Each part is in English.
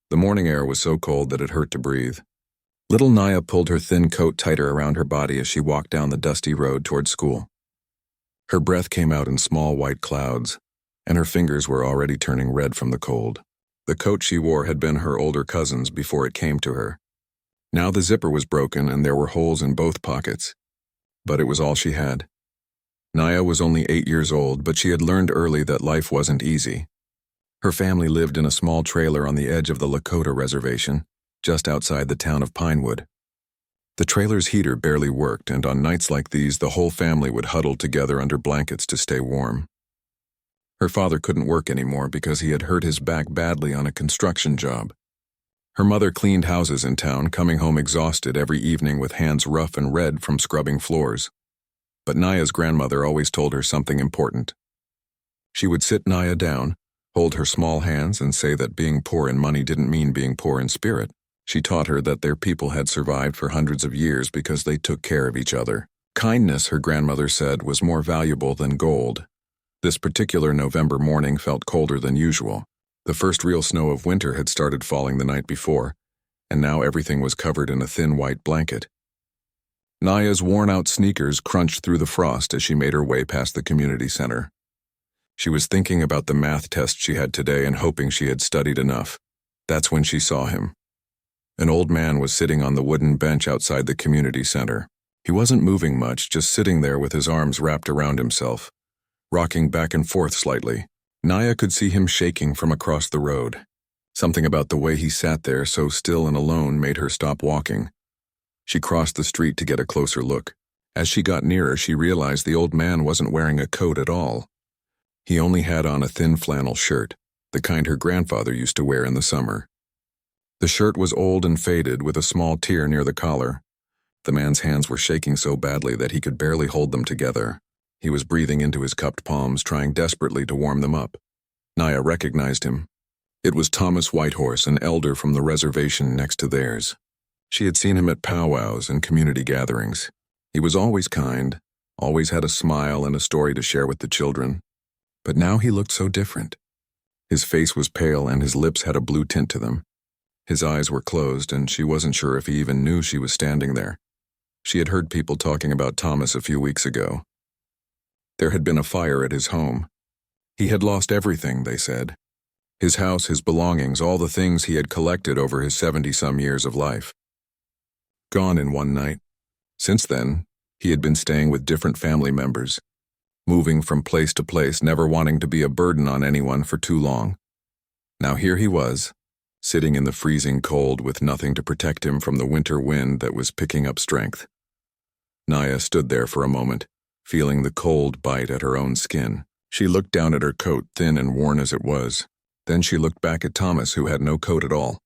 The morning air was so cold that it hurt to breathe. Little Naya pulled her thin coat tighter around her body as she walked down the dusty road toward school. Her breath came out in small white clouds, and her fingers were already turning red from the cold. The coat she wore had been her older cousin's before it came to her. Now the zipper was broken and there were holes in both pockets. But it was all she had. Naya was only 8 years old, but she had learned early that life wasn't easy. Her family lived in a small trailer on the edge of the Lakota reservation, just outside the town of Pinewood. The trailer's heater barely worked, and on nights like these, the whole family would huddle together under blankets to stay warm. Her father couldn't work anymore because he had hurt his back badly on a construction job. Her mother cleaned houses in town, coming home exhausted every evening with hands rough and red from scrubbing floors. But Naya's grandmother always told her something important. She would sit Naya down, hold her small hands, and say that being poor in money didn't mean being poor in spirit. She taught her that their people had survived for hundreds of years because they took care of each other. Kindness, her grandmother said, was more valuable than gold. This particular November morning felt colder than usual. The first real snow of winter had started falling the night before, and now everything was covered in a thin white blanket. Naya's worn-out sneakers crunched through the frost as she made her way past the community center. She was thinking about the math test she had today and hoping she had studied enough. That's when she saw him. An old man was sitting on the wooden bench outside the community center. He wasn't moving much, just sitting there with his arms wrapped around himself, rocking back and forth slightly. Naya could see him shaking from across the road. Something about the way he sat there so still and alone made her stop walking. She crossed the street to get a closer look. As she got nearer, she realized the old man wasn't wearing a coat at all. He only had on a thin flannel shirt, the kind her grandfather used to wear in the summer. The shirt was old and faded, with a small tear near the collar. The man's hands were shaking so badly that he could barely hold them together. He was breathing into his cupped palms, trying desperately to warm them up. Naya recognized him. It was Thomas Whitehorse, an elder from the reservation next to theirs. She had seen him at powwows and community gatherings. He was always kind, always had a smile and a story to share with the children. But now he looked so different. His face was pale and his lips had a blue tint to them. His eyes were closed, and she wasn't sure if he even knew she was standing there. She had heard people talking about Thomas a few weeks ago. There had been a fire at his home. He had lost everything, they said. His house, his belongings, all the things he had collected over his 70-some years of life. Gone in one night. Since then, he had been staying with different family members, moving from place to place, never wanting to be a burden on anyone for too long. Now here he was, sitting in the freezing cold with nothing to protect him from the winter wind that was picking up strength. Naya stood there for a moment, feeling the cold bite at her own skin. She looked down at her coat, thin and worn as it was. Then she looked back at Thomas, who had no coat at all.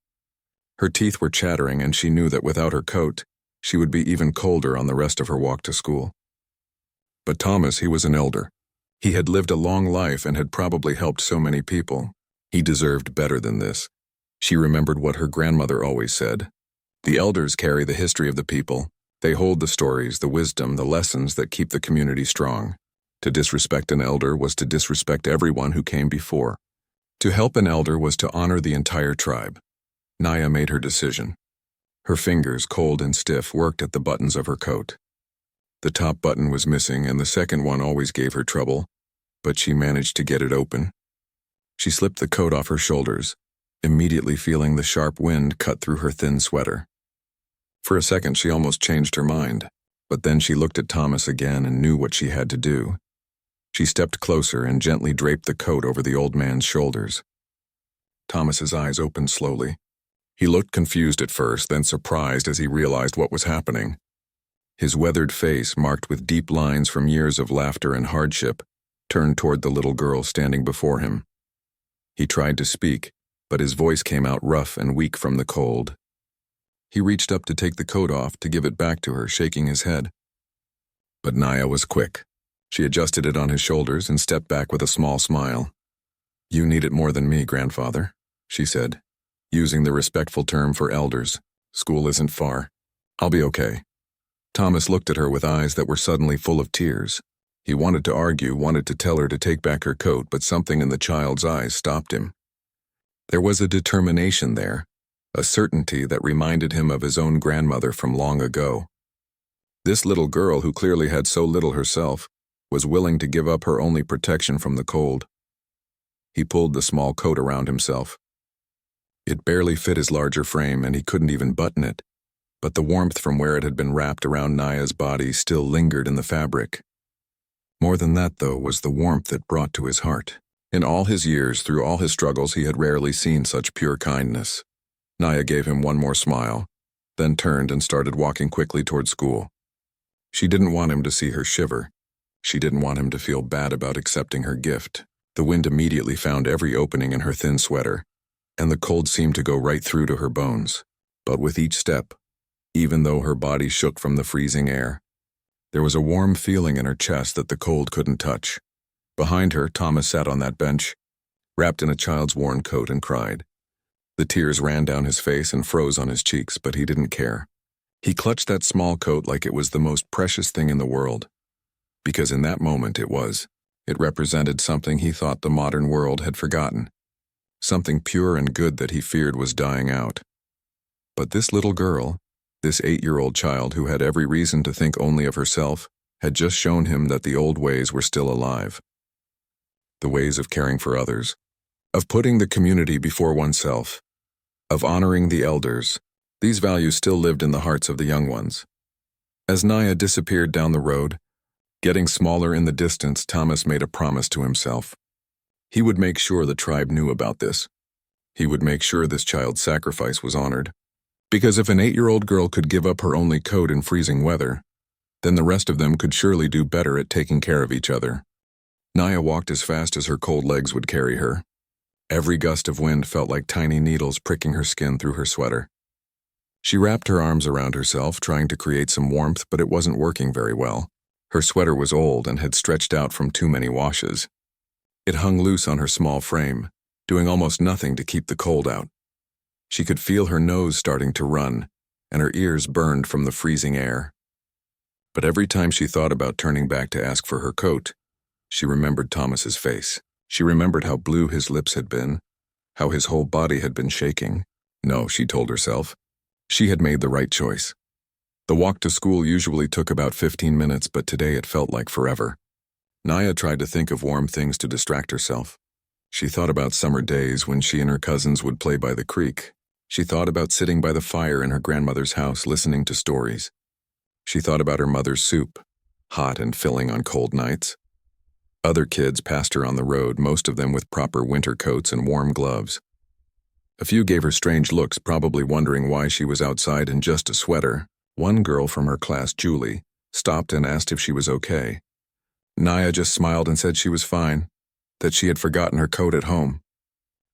Her teeth were chattering, and she knew that without her coat, she would be even colder on the rest of her walk to school. But Thomas, he was an elder. He had lived a long life and had probably helped so many people. He deserved better than this. She remembered what her grandmother always said. The elders carry the history of the people. They hold the stories, the wisdom, the lessons that keep the community strong. To disrespect an elder was to disrespect everyone who came before. To help an elder was to honor the entire tribe. Naya made her decision. Her fingers, cold and stiff, worked at the buttons of her coat. The top button was missing, and the second one always gave her trouble, but she managed to get it open. She slipped the coat off her shoulders, immediately feeling the sharp wind cut through her thin sweater. For a second, she almost changed her mind, but then she looked at Thomas again and knew what she had to do. She stepped closer and gently draped the coat over the old man's shoulders. Thomas's eyes opened slowly. He looked confused at first, then surprised as he realized what was happening. His weathered face, marked with deep lines from years of laughter and hardship, turned toward the little girl standing before him. He tried to speak, but his voice came out rough and weak from the cold. He reached up to take the coat off, to give it back to her, shaking his head. But Naya was quick. She adjusted it on his shoulders and stepped back with a small smile. "You need it more than me, grandfather," she said, using the respectful term for elders. "School isn't far. I'll be okay." Thomas looked at her with eyes that were suddenly full of tears. He wanted to argue, wanted to tell her to take back her coat, but something in the child's eyes stopped him. There was a determination there, a certainty that reminded him of his own grandmother from long ago. This little girl, who clearly had so little herself, was willing to give up her only protection from the cold. He pulled the small coat around himself. It barely fit his larger frame, and he couldn't even button it, but the warmth from where it had been wrapped around Naya's body still lingered in the fabric. More than that, though, was the warmth it brought to his heart. In all his years, through all his struggles, he had rarely seen such pure kindness. Naya gave him one more smile, then turned and started walking quickly toward school. She didn't want him to see her shiver. She didn't want him to feel bad about accepting her gift. The wind immediately found every opening in her thin sweater, and the cold seemed to go right through to her bones. But with each step, even though her body shook from the freezing air, there was a warm feeling in her chest that the cold couldn't touch. Behind her, Thomas sat on that bench, wrapped in a child's worn coat, and cried. The tears ran down his face and froze on his cheeks, but he didn't care. He clutched that small coat like it was the most precious thing in the world, because in that moment it represented something he thought the modern world had forgotten, something pure and good that he feared was dying out. But this little girl, this 8-year-old child who had every reason to think only of herself, had just shown him that the old ways were still alive. The ways of caring for others, of putting the community before oneself, of honoring the elders. These values still lived in the hearts of the young ones. As Naya disappeared down the road, getting smaller in the distance, Thomas made a promise to himself. He would make sure the tribe knew about this. He would make sure this child's sacrifice was honored. Because if an 8-year-old girl could give up her only coat in freezing weather, then the rest of them could surely do better at taking care of each other. Naya walked as fast as her cold legs would carry her. Every gust of wind felt like tiny needles pricking her skin through her sweater. She wrapped her arms around herself, trying to create some warmth, but it wasn't working very well. Her sweater was old and had stretched out from too many washes. It hung loose on her small frame, doing almost nothing to keep the cold out. She could feel her nose starting to run, and her ears burned from the freezing air. But every time she thought about turning back to ask for her coat, she remembered Thomas's face. She remembered how blue his lips had been, how his whole body had been shaking. No, she told herself. She had made the right choice. The walk to school usually took about 15 minutes, but today it felt like forever. Naya tried to think of warm things to distract herself. She thought about summer days when she and her cousins would play by the creek. She thought about sitting by the fire in her grandmother's house listening to stories. She thought about her mother's soup, hot and filling on cold nights. Other kids passed her on the road, most of them with proper winter coats and warm gloves. A few gave her strange looks, probably wondering why she was outside in just a sweater. One girl from her class, Julie, stopped and asked if she was okay. Naya just smiled and said she was fine, that she had forgotten her coat at home.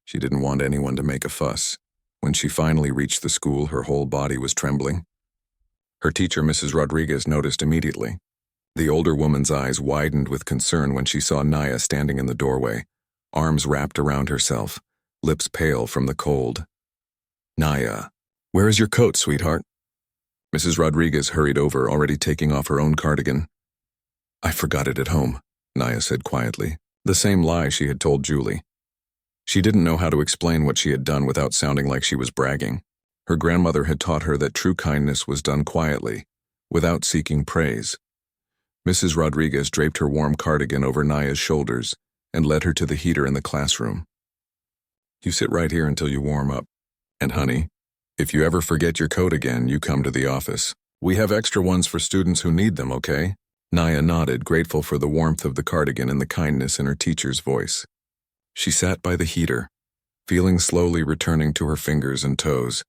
She didn't want anyone to make a fuss. When she finally reached the school, her whole body was trembling. Her teacher, Mrs. Rodriguez, noticed immediately. The older woman's eyes widened with concern when she saw Naya standing in the doorway, arms wrapped around herself, lips pale from the cold. Naya, where is your coat, sweetheart? Mrs. Rodriguez hurried over, already taking off her own cardigan. I forgot it at home, Naya said quietly, the same lie she had told Julie. She didn't know how to explain what she had done without sounding like she was bragging. Her grandmother had taught her that true kindness was done quietly, without seeking praise. Mrs. Rodriguez draped her warm cardigan over Naya's shoulders and led her to the heater in the classroom. You sit right here until you warm up. And honey, if you ever forget your coat again, you come to the office. We have extra ones for students who need them, okay? Naya nodded, grateful for the warmth of the cardigan and the kindness in her teacher's voice. She sat by the heater, feeling slowly returning to her fingers and toes.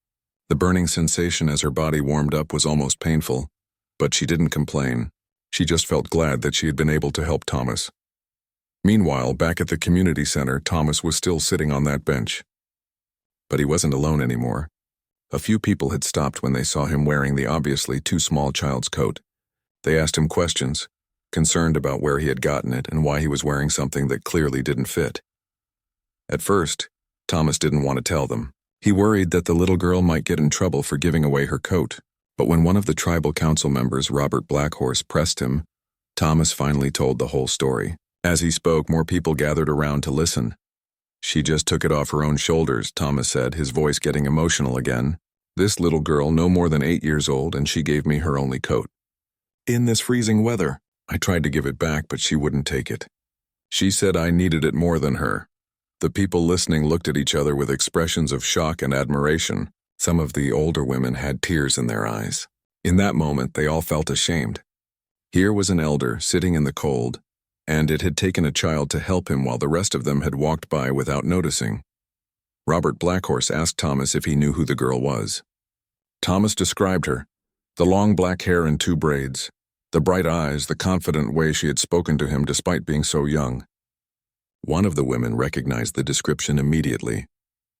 The burning sensation as her body warmed up was almost painful, but she didn't complain. She just felt glad that she had been able to help Thomas. Meanwhile, back at the community center, Thomas was still sitting on that bench. But he wasn't alone anymore. A few people had stopped when they saw him wearing the obviously too small child's coat. They asked him questions, concerned about where he had gotten it and why he was wearing something that clearly didn't fit. At first, Thomas didn't want to tell them. He worried that the little girl might get in trouble for giving away her coat. But when one of the tribal council members, Robert Blackhorse, pressed him, Thomas finally told the whole story. As he spoke, more people gathered around to listen. She just took it off her own shoulders, Thomas said, his voice getting emotional again. This little girl, no more than 8 years old, and she gave me her only coat. In this freezing weather, I tried to give it back, but she wouldn't take it. She said I needed it more than her. The people listening looked at each other with expressions of shock and admiration. Some of the older women had tears in their eyes. In that moment, they all felt ashamed. Here was an elder sitting in the cold, and it had taken a child to help him while the rest of them had walked by without noticing. Robert Blackhorse asked Thomas if he knew who the girl was. Thomas described her, the long black hair in 2 braids, the bright eyes, the confident way she had spoken to him despite being so young. One of the women recognized the description immediately.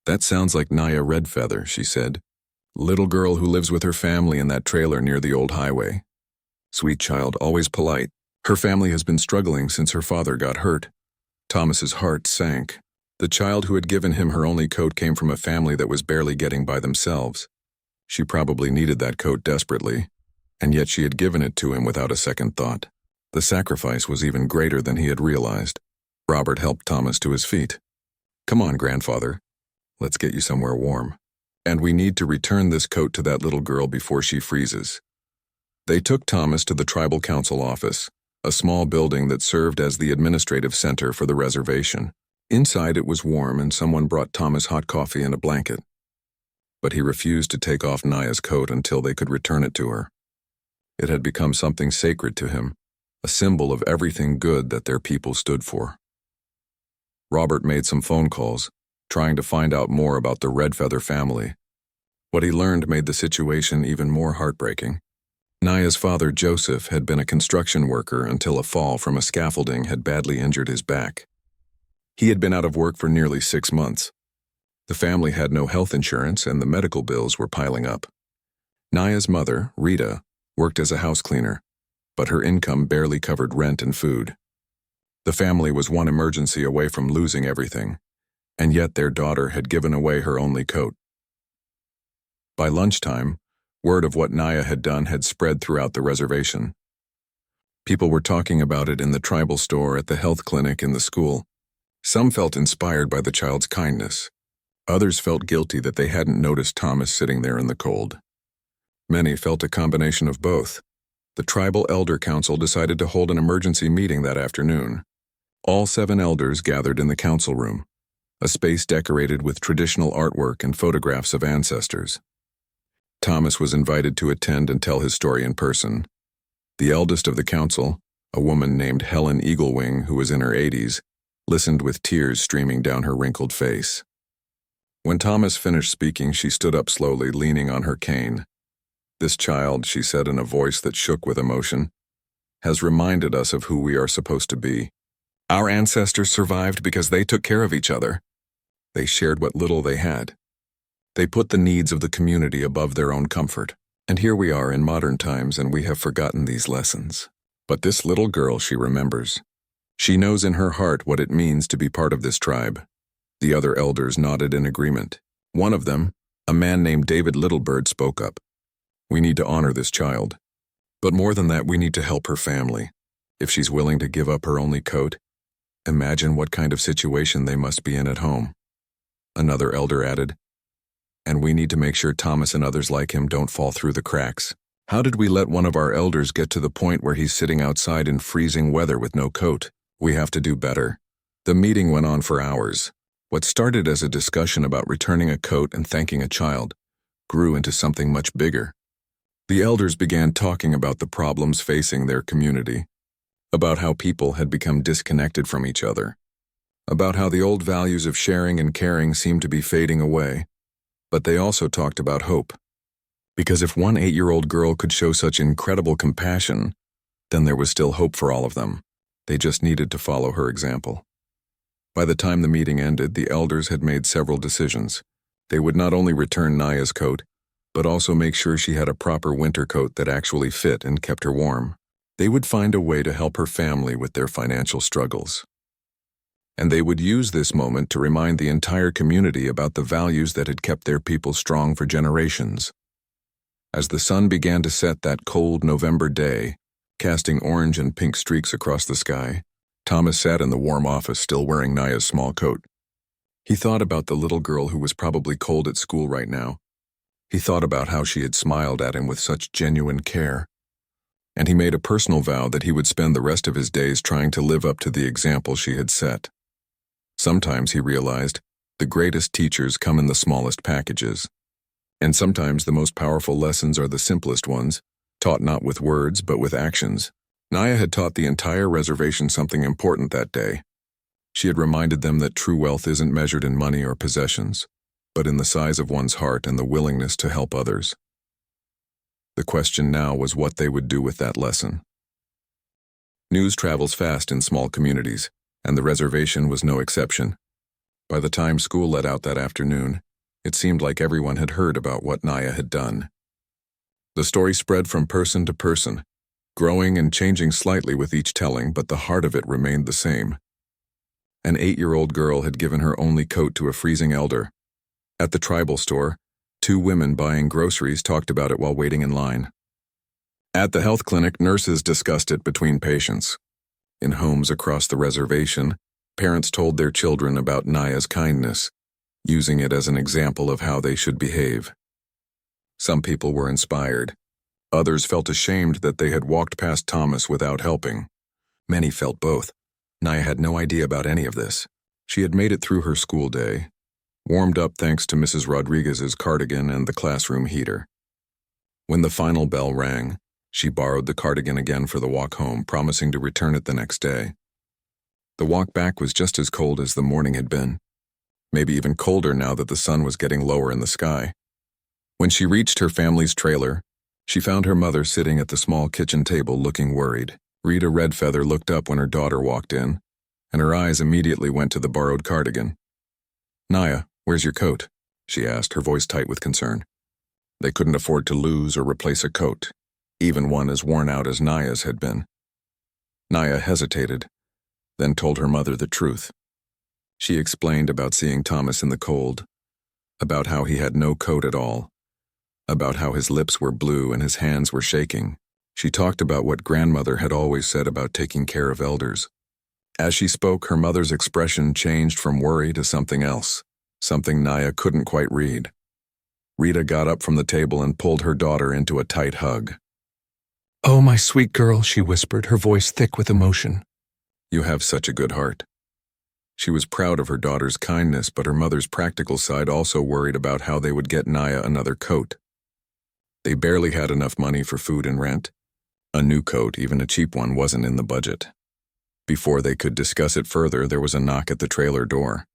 That sounds like Naya Redfeather, she said. Little girl who lives with her family in that trailer near the old highway. Sweet child, always polite. Her family has been struggling since her father got hurt. Thomas's heart sank. The child who had given him her only coat came from a family that was barely getting by themselves. She probably needed that coat desperately, and yet she had given it to him without a second thought. The sacrifice was even greater than he had realized. Robert helped Thomas to his feet. Come on, grandfather. Let's get you somewhere warm. And we need to return this coat to that little girl before she freezes. They took Thomas to the tribal council office, a small building that served as the administrative center for the reservation. Inside it was warm and someone brought Thomas hot coffee and a blanket. But he refused to take off Naya's coat until they could return it to her. It had become something sacred to him, a symbol of everything good that their people stood for. Robert made some phone calls, trying to find out more about the Redfeather family. What he learned made the situation even more heartbreaking. Naya's father, Joseph, had been a construction worker until a fall from a scaffolding had badly injured his back. He had been out of work for nearly 6 months. The family had no health insurance and the medical bills were piling up. Naya's mother, Rita, worked as a house cleaner, but her income barely covered rent and food. The family was one emergency away from losing everything, and yet their daughter had given away her only coat. By lunchtime, word of what Naya had done had spread throughout the reservation. People were talking about it in the tribal store, at the health clinic, in the school. Some felt inspired by the child's kindness. Others felt guilty that they hadn't noticed Thomas sitting there in the cold. Many felt a combination of both. The tribal elder council decided to hold an emergency meeting that afternoon. All 7 elders gathered in the council room, a space decorated with traditional artwork and photographs of ancestors. Thomas was invited to attend and tell his story in person. The eldest of the council, a woman named Helen Eaglewing, who was in her 80s, listened with tears streaming down her wrinkled face. When Thomas finished speaking, she stood up slowly, leaning on her cane. This child, she said in a voice that shook with emotion, has reminded us of who we are supposed to be. Our ancestors survived because they took care of each other. They shared what little they had. They put the needs of the community above their own comfort. And here we are in modern times and we have forgotten these lessons. But this little girl, she remembers. She knows in her heart what it means to be part of this tribe. The other elders nodded in agreement. One of them, a man named David Littlebird, spoke up. We need to honor this child. But more than that, we need to help her family. If she's willing to give up her only coat, imagine what kind of situation they must be in at home. Another elder added, and we need to make sure Thomas and others like him don't fall through the cracks. How did we let one of our elders get to the point where he's sitting outside in freezing weather with no coat? We have to do better. The meeting went on for hours. What started as a discussion about returning a coat and thanking a child grew into something much bigger. The elders began talking about the problems facing their community, about how people had become disconnected from each other, about how the old values of sharing and caring seemed to be fading away. But they also talked about hope. Because if one 8-year-old girl could show such incredible compassion, then there was still hope for all of them. They just needed to follow her example. By the time the meeting ended, the elders had made several decisions. They would not only return Naya's coat, but also make sure she had a proper winter coat that actually fit and kept her warm. They would find a way to help her family with their financial struggles. And they would use this moment to remind the entire community about the values that had kept their people strong for generations. As the sun began to set that cold November day, casting orange and pink streaks across the sky, Thomas sat in the warm office still wearing Naya's small coat. He thought about the little girl who was probably cold at school right now. He thought about how she had smiled at him with such genuine care. And he made a personal vow that he would spend the rest of his days trying to live up to the example she had set. Sometimes, he realized, the greatest teachers come in the smallest packages. And sometimes the most powerful lessons are the simplest ones, taught not with words but with actions. Naya had taught the entire reservation something important that day. She had reminded them that true wealth isn't measured in money or possessions, but in the size of one's heart and the willingness to help others. The question now was what they would do with that lesson. News travels fast in small communities, and the reservation was no exception. By the time school let out that afternoon, it seemed like everyone had heard about what Naya had done. The story spread from person to person, growing and changing slightly with each telling, but the heart of it remained the same. An 8-year-old girl had given her only coat to a freezing elder. At the tribal store, 2 women buying groceries talked about it while waiting in line. At the health clinic, nurses discussed it between patients. In homes across the reservation, parents told their children about Naya's kindness, using it as an example of how they should behave. Some people were inspired. Others felt ashamed that they had walked past Thomas without helping. Many felt both. Naya had no idea about any of this. She had made it through her school day, warmed up thanks to Mrs. Rodriguez's cardigan and the classroom heater. When the final bell rang, she borrowed the cardigan again for the walk home, promising to return it the next day. The walk back was just as cold as the morning had been, maybe even colder now that the sun was getting lower in the sky. When she reached her family's trailer, she found her mother sitting at the small kitchen table looking worried. Rita Redfeather looked up when her daughter walked in, and her eyes immediately went to the borrowed cardigan. "Naya, where's your coat?" she asked, her voice tight with concern. They couldn't afford to lose or replace a coat, even one as worn out as Naya's had been. Naya hesitated, then told her mother the truth. She explained about seeing Thomas in the cold, about how he had no coat at all, about how his lips were blue and his hands were shaking. She talked about what grandmother had always said about taking care of elders. As she spoke, her mother's expression changed from worry to something else, something Naya couldn't quite read. Rita got up from the table and pulled her daughter into a tight hug. "Oh, my sweet girl," she whispered, her voice thick with emotion. "You have such a good heart." She was proud of her daughter's kindness, but her mother's practical side also worried about how they would get Naya another coat. They barely had enough money for food and rent. A new coat, even a cheap one, wasn't in the budget. Before they could discuss it further, there was a knock at the trailer door.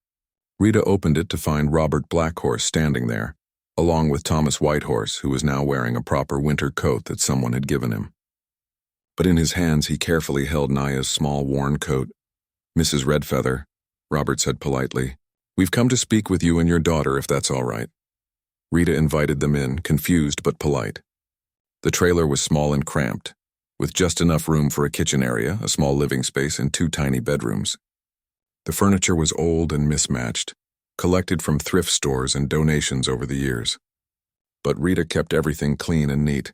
Rita opened it to find Robert Blackhorse standing there, along with Thomas Whitehorse, who was now wearing a proper winter coat that someone had given him. But in his hands he carefully held Naya's small worn coat. "Mrs. Redfeather," Robert said politely, "we've come to speak with you and your daughter, if that's all right." Rita invited them in, confused but polite. The trailer was small and cramped, with just enough room for a kitchen area, a small living space, and 2 tiny bedrooms. The furniture was old and mismatched, collected from thrift stores and donations over the years. But Rita kept everything clean and neat,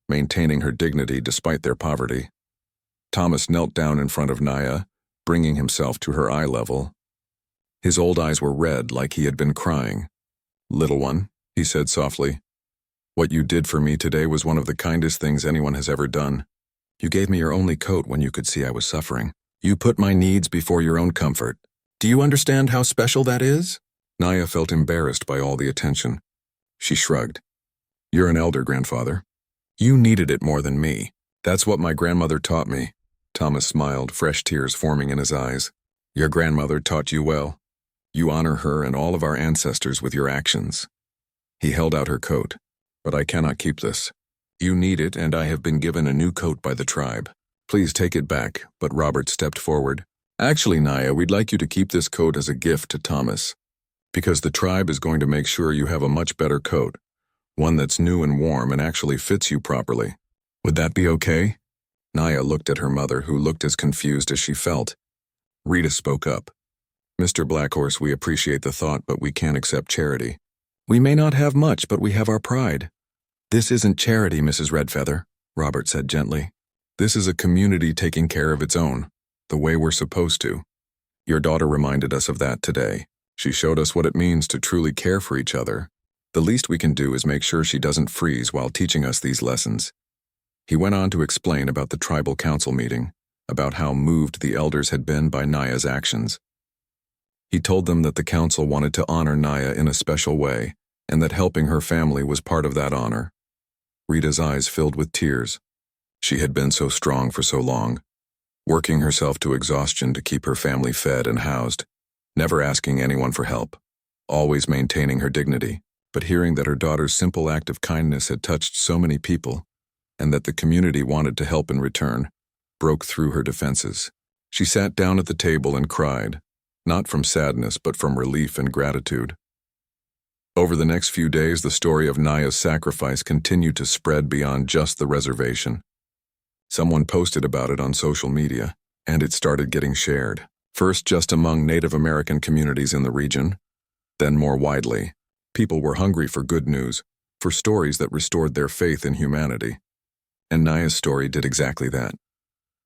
maintaining her dignity despite their poverty. Thomas knelt down in front of Naya, bringing himself to her eye level. His old eyes were red, like he had been crying. "Little one," he said softly, "what you did for me today was one of the kindest things anyone has ever done. You gave me your only coat when you could see I was suffering. You put my needs before your own comfort. Do you understand how special that is?" Naya felt embarrassed by all the attention. She shrugged. "You're an elder, grandfather. You needed it more than me. That's what my grandmother taught me." Thomas smiled, fresh tears forming in his eyes. "Your grandmother taught you well. You honor her and all of our ancestors with your actions." He held out her coat. "But I cannot keep this. You need it, and I have been given a new coat by the tribe. Please take it back." But Robert stepped forward. "Actually, Naya, we'd like you to keep this coat as a gift to Thomas, because the tribe is going to make sure you have a much better coat, one that's new and warm and actually fits you properly. Would that be okay?" Naya looked at her mother, who looked as confused as she felt. Rita spoke up. "Mr. Blackhorse, we appreciate the thought, but we can't accept charity. We may not have much, but we have our pride." "This isn't charity, Mrs. Redfeather," Robert said gently. "This is a community taking care of its own, the way we're supposed to. Your daughter reminded us of that today." She showed us what it means to truly care for each other. The least we can do is make sure she doesn't freeze while teaching us these lessons." He went on to explain about the tribal council meeting, about how moved the elders had been by Naya's actions. He told them that the council wanted to honor Naya in a special way, and that helping her family was part of that honor. Rita's eyes filled with tears. She had been so strong for so long, working herself to exhaustion to keep her family fed and housed, never asking anyone for help, always maintaining her dignity. But hearing that her daughter's simple act of kindness had touched so many people, and that the community wanted to help in return, broke through her defenses. She sat down at the table and cried, not from sadness but from relief and gratitude. Over the next few days, the story of Naya's sacrifice continued to spread beyond just the reservation. Someone posted about it on social media, and it started getting shared, first just among Native American communities in the region, then more widely. People were hungry for good news, for stories that restored their faith in humanity. And Naya's story did exactly that.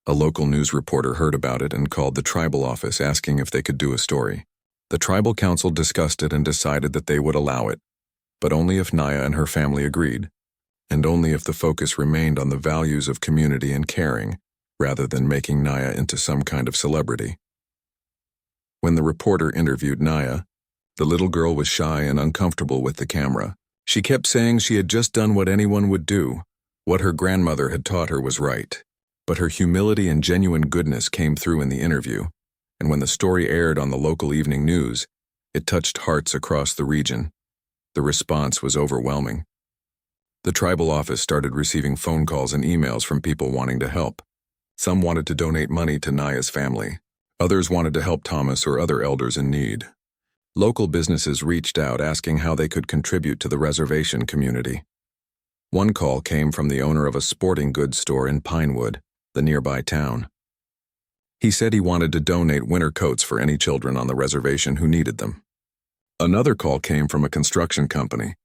A local news reporter heard about it and called the tribal office asking if they could do a story. The tribal council discussed it and decided that they would allow it, but only if Naya and her family agreed, and only if the focus remained on the values of community and caring, rather than making Naya into some kind of celebrity. When the reporter interviewed Naya, the little girl was shy and uncomfortable with the camera. She kept saying she had just done what anyone would do. What her grandmother had taught her was right. But her humility and genuine goodness came through in the interview, and when the story aired on the local evening news, it touched hearts across the region. The response was overwhelming. The tribal office started receiving phone calls and emails from people wanting to help. Some wanted to donate money to Naya's family. Others wanted to help Thomas or other elders in need. Local businesses reached out asking how they could contribute to the reservation community. One call came from the owner of a sporting goods store in Pinewood, the nearby town. He said he wanted to donate winter coats for any children on the reservation who needed them. Another call came from a construction company,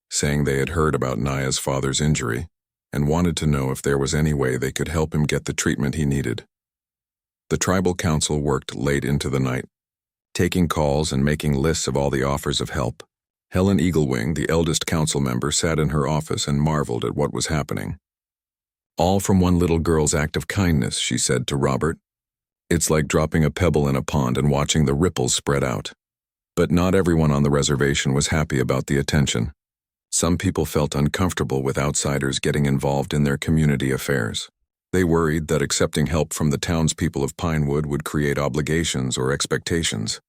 saying they had heard about Naya's father's injury and wanted to know if there was any way they could help him get the treatment he needed. The tribal council worked late into the night, taking calls and making lists of all the offers of help. Helen Eaglewing, the eldest council member, sat in her office and marveled at what was happening. "All from one little girl's act of kindness," she said to Robert. "It's like dropping a pebble in a pond and watching the ripples spread out." But not everyone on the reservation was happy about the attention. Some people felt uncomfortable with outsiders getting involved in their community affairs. They worried that accepting help from the townspeople of Pinewood would create obligations or expectations.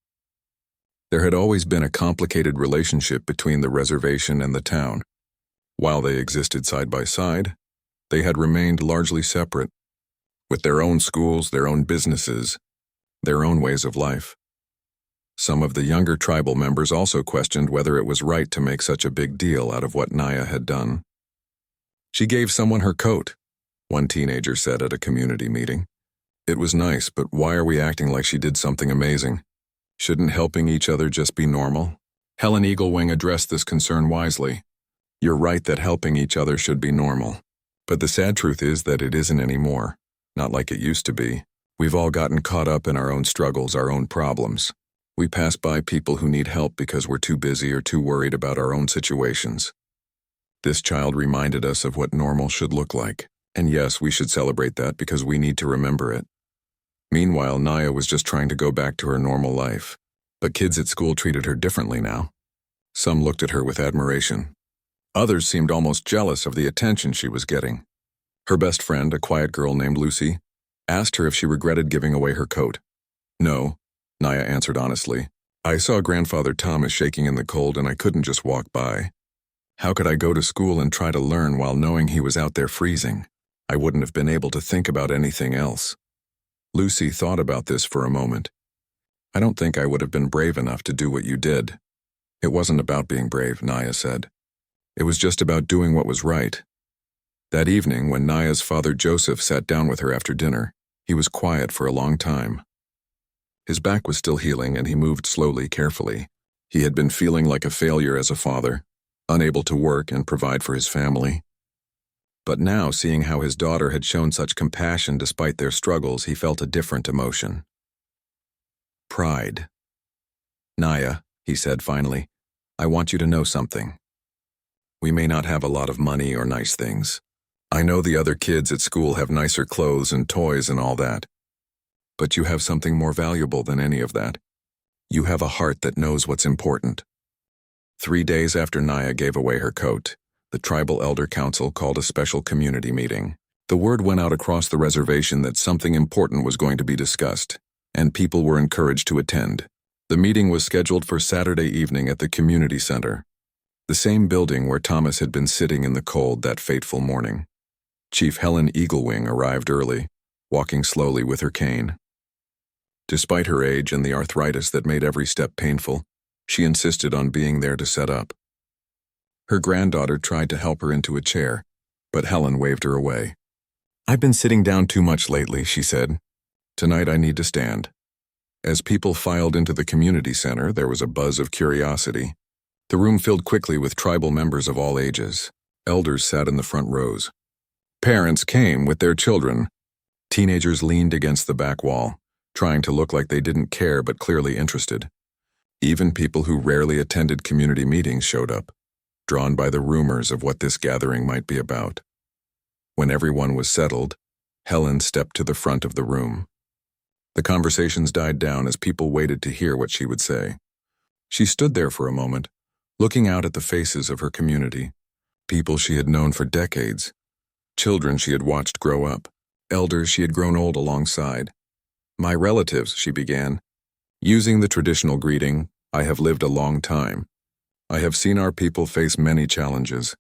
There had always been a complicated relationship between the reservation and the town. While they existed side by side, they had remained largely separate, with their own schools, their own businesses, their own ways of life. Some of the younger tribal members also questioned whether it was right to make such a big deal out of what Naya had done. "She gave someone her coat," one teenager said at a community meeting. "It was nice, but why are we acting like she did something amazing? Shouldn't helping each other just be normal?" Helen Eaglewing addressed this concern wisely. "You're right that helping each other should be normal. But the sad truth is that it isn't anymore. Not like it used to be. We've all gotten caught up in our own struggles, our own problems. We pass by people who need help because we're too busy or too worried about our own situations." This child reminded us of what normal should look like. And yes, we should celebrate that because we need to remember it. Meanwhile, Naya was just trying to go back to her normal life. But kids at school treated her differently now. Some looked at her with admiration. Others seemed almost jealous of the attention she was getting. Her best friend, a quiet girl named Lucy, asked her if she regretted giving away her coat. "No," Naya answered honestly. "I saw Grandfather Thomas shaking in the cold and I couldn't just walk by. How could I go to school and try to learn while knowing he was out there freezing? I wouldn't have been able to think about anything else." Lucy thought about this for a moment. "I don't think I would have been brave enough to do what you did." "It wasn't about being brave," Naya said. "It was just about doing what was right." That evening, when Naya's father Joseph sat down with her after dinner, he was quiet for a long time. His back was still healing and he moved slowly, carefully. He had been feeling like a failure as a father, unable to work and provide for his family. But now, seeing how his daughter had shown such compassion despite their struggles, he felt a different emotion. Pride. "Naya," he said finally. I want you to know something. We may not have a lot of money or nice things. I know the other kids at school have nicer clothes and toys and all that. But you have something more valuable than any of that. You have a heart that knows what's important. 3 days after Naya gave away her coat, the Tribal Elder Council called a special community meeting. The word went out across the reservation that something important was going to be discussed, and people were encouraged to attend. The meeting was scheduled for Saturday evening at the community center, the same building where Thomas had been sitting in the cold that fateful morning. Chief Helen Eaglewing arrived early, walking slowly with her cane. Despite her age and the arthritis that made every step painful, she insisted on being there to set up. Her granddaughter tried to help her into a chair, but Helen waved her away. I've been sitting down too much lately, she said. Tonight I need to stand. As people filed into the community center, there was a buzz of curiosity. The room filled quickly with tribal members of all ages. Elders sat in the front rows. Parents came with their children. Teenagers leaned against the back wall, trying to look like they didn't care but clearly interested. Even people who rarely attended community meetings showed up, drawn by the rumors of what this gathering might be about. When everyone was settled, Helen stepped to the front of the room. The conversations died down as people waited to hear what she would say. She stood there for a moment, looking out at the faces of her community, people she had known for decades, children she had watched grow up, elders she had grown old alongside. My relatives, she began. Using the traditional greeting, I have lived a long time. I have seen our people face many challenges.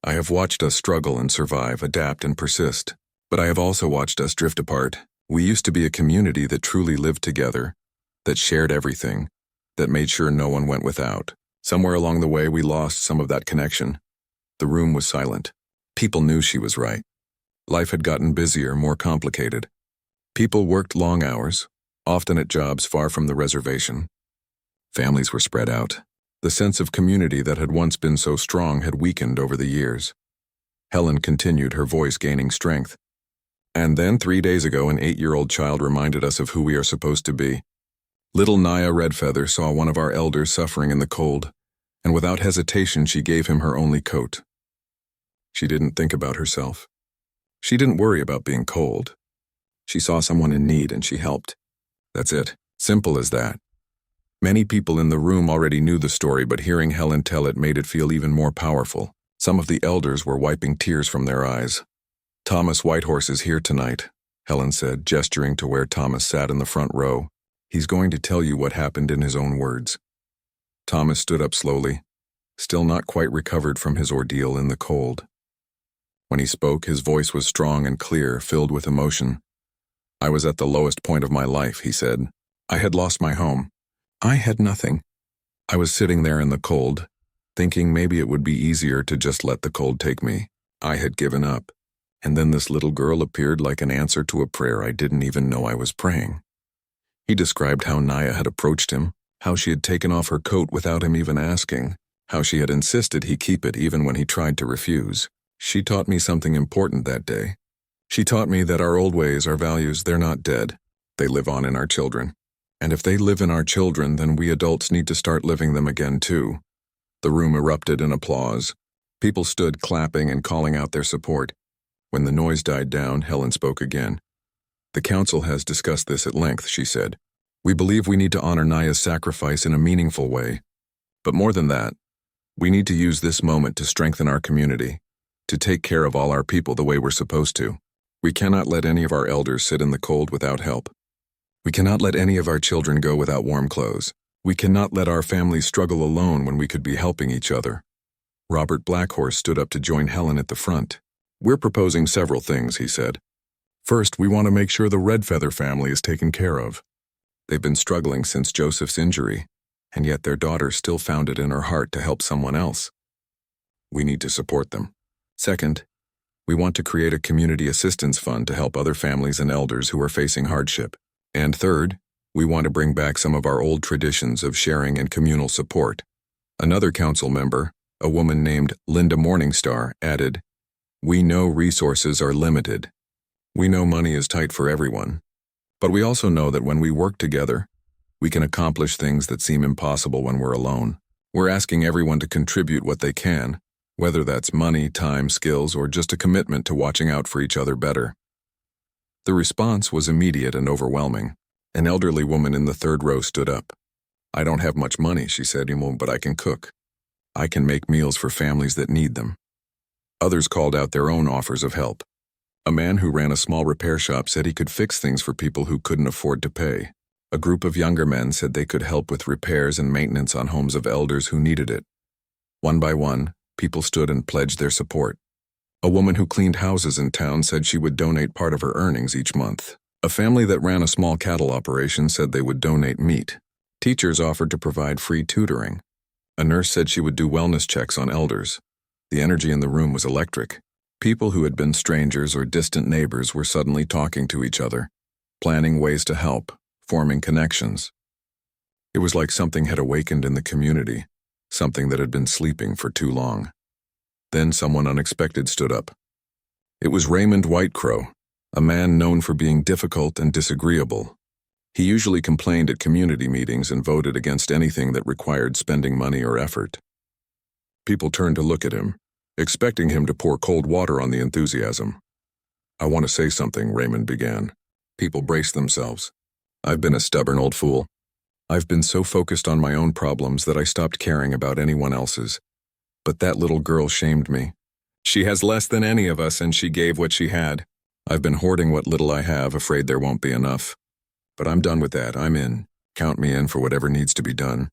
I have watched us struggle and survive, adapt and persist. But I have also watched us drift apart. We used to be a community that truly lived together, that shared everything, that made sure no one went without. Somewhere along the way, we lost some of that connection. The room was silent. People knew she was right. Life had gotten busier, more complicated. People worked long hours, often at jobs far from the reservation. Families were spread out. The sense of community that had once been so strong had weakened over the years. Helen continued, her voice gaining strength. And then 3 days ago, an 8-year-old child reminded us of who we are supposed to be. Little Naya Redfeather saw one of our elders suffering in the cold, and without hesitation she gave him her only coat. She didn't think about herself. She didn't worry about being cold. She saw someone in need and she helped. That's it. Simple as that. Many people in the room already knew the story, but hearing Helen tell it made it feel even more powerful. Some of the elders were wiping tears from their eyes. Thomas Whitehorse is here tonight, Helen said, gesturing to where Thomas sat in the front row. He's going to tell you what happened in his own words. Thomas stood up slowly, still not quite recovered from his ordeal in the cold. When he spoke, his voice was strong and clear, filled with emotion. I was at the lowest point of my life, he said. I had lost my home. I had nothing. I was sitting there in the cold, thinking maybe it would be easier to just let the cold take me. I had given up. And then this little girl appeared like an answer to a prayer I didn't even know I was praying. He described how Naya had approached him, how she had taken off her coat without him even asking, how she had insisted he keep it even when he tried to refuse. She taught me something important that day. She taught me that our old ways, our values, they're not dead. They live on in our children. And if they live in our children, then we adults need to start living them again too. The room erupted in applause. People stood clapping and calling out their support. When the noise died down, Helen spoke again. The council has discussed this at length, she said. We believe we need to honor Naya's sacrifice in a meaningful way. But more than that, we need to use this moment to strengthen our community, to take care of all our people the way we're supposed to. We cannot let any of our elders sit in the cold without help. We cannot let any of our children go without warm clothes. We cannot let our families struggle alone when we could be helping each other. Robert Blackhorse stood up to join Helen at the front. We're proposing several things, he said. First, we want to make sure the Redfeather family is taken care of. They've been struggling since Joseph's injury, and yet their daughter still found it in her heart to help someone else. We need to support them. Second, we want to create a community assistance fund to help other families and elders who are facing hardship. And third, we want to bring back some of our old traditions of sharing and communal support. Another council member, a woman named Linda Morningstar, added, We know resources are limited. We know money is tight for everyone. But we also know that when we work together, We can accomplish things that seem impossible when we're alone. We're asking everyone to contribute what they can, whether that's money, time, skills, or just a commitment to watching out for each other better. The response was immediate and overwhelming. An elderly woman in the third row stood up. "I don't have much money," she said, "but I can cook. I can make meals for families that need them." Others called out their own offers of help. A man who ran a small repair shop said he could fix things for people who couldn't afford to pay. A group of younger men said they could help with repairs and maintenance on homes of elders who needed it. One by one, people stood and pledged their support. A woman who cleaned houses in town said she would donate part of her earnings each month. A family that ran a small cattle operation said they would donate meat. Teachers offered to provide free tutoring. A nurse said she would do wellness checks on elders. The energy in the room was electric. People who had been strangers or distant neighbors were suddenly talking to each other, planning ways to help, forming connections. It was like something had awakened in the community, something that had been sleeping for too long. Then someone unexpected stood up. It was Raymond Whitecrow, a man known for being difficult and disagreeable. He usually complained at community meetings and voted against anything that required spending money or effort. People turned to look at him, expecting him to pour cold water on the enthusiasm. "I want to say something," Raymond began. People braced themselves. "I've been a stubborn old fool. I've been so focused on my own problems that I stopped caring about anyone else's. But that little girl shamed me. She has less than any of us, and she gave what she had. I've been hoarding what little I have, afraid there won't be enough. But I'm done with that. I'm in. Count me in for whatever needs to be done."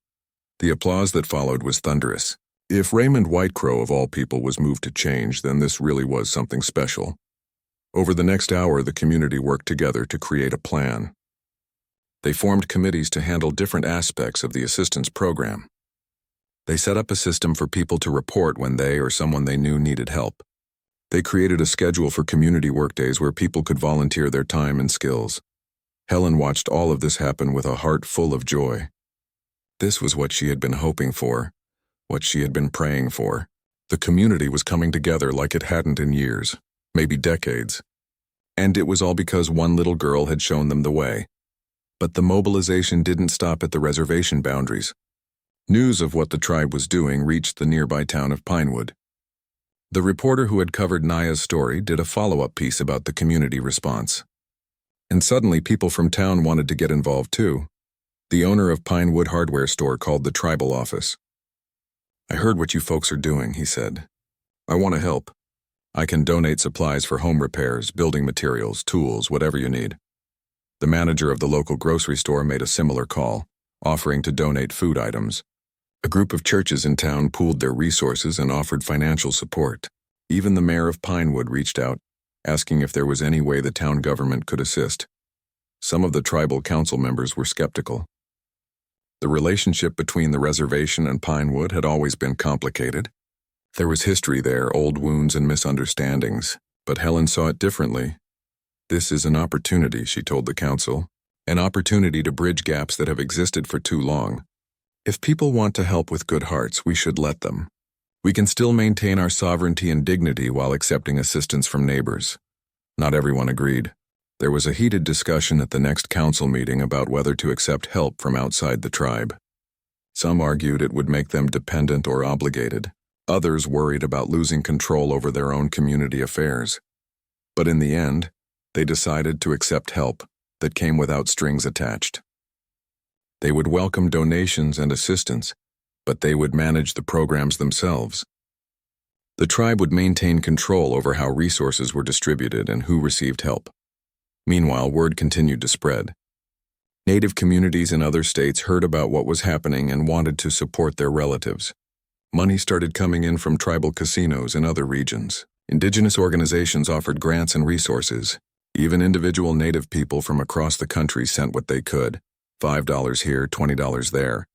The applause that followed was thunderous. If Raymond Whitecrow, of all people, was moved to change, then this really was something special. Over the next hour, the community worked together to create a plan. They formed committees to handle different aspects of the assistance program. They set up a system for people to report when they or someone they knew needed help. They created a schedule for community workdays where people could volunteer their time and skills. Helen watched all of this happen with a heart full of joy. This was what she had been hoping for, what she had been praying for. The community was coming together like it hadn't in years, maybe decades. And it was all because one little girl had shown them the way. But the mobilization didn't stop at the reservation boundaries. News of what the tribe was doing reached the nearby town of Pinewood. The reporter who had covered Naya's story did a follow-up piece about the community response. And suddenly people from town wanted to get involved too. The owner of Pinewood hardware store called the tribal office. "I heard what you folks are doing," he said. "I want to help. I can donate supplies for home repairs, building materials, tools, whatever you need." The manager of the local grocery store made a similar call, offering to donate food items. A group of churches in town pooled their resources and offered financial support. Even the mayor of Pinewood reached out, asking if there was any way the town government could assist. Some of the tribal council members were skeptical. The relationship between the reservation and Pinewood had always been complicated. There was history there, old wounds and misunderstandings, but Helen saw it differently. "This is an opportunity," she told the council, "an opportunity to bridge gaps that have existed for too long. If people want to help with good hearts, we should let them. We can still maintain our sovereignty and dignity while accepting assistance from neighbors." Not everyone agreed. There was a heated discussion at the next council meeting about whether to accept help from outside the tribe. Some argued it would make them dependent or obligated. Others worried about losing control over their own community affairs. But in the end, they decided to accept help that came without strings attached. They would welcome donations and assistance, but they would manage the programs themselves. The tribe would maintain control over how resources were distributed and who received help. Meanwhile, word continued to spread. Native communities in other states heard about what was happening and wanted to support their relatives. Money started coming in from tribal casinos in other regions. Indigenous organizations offered grants and resources. Even individual Native people from across the country sent what they could. $5 here, $20 there.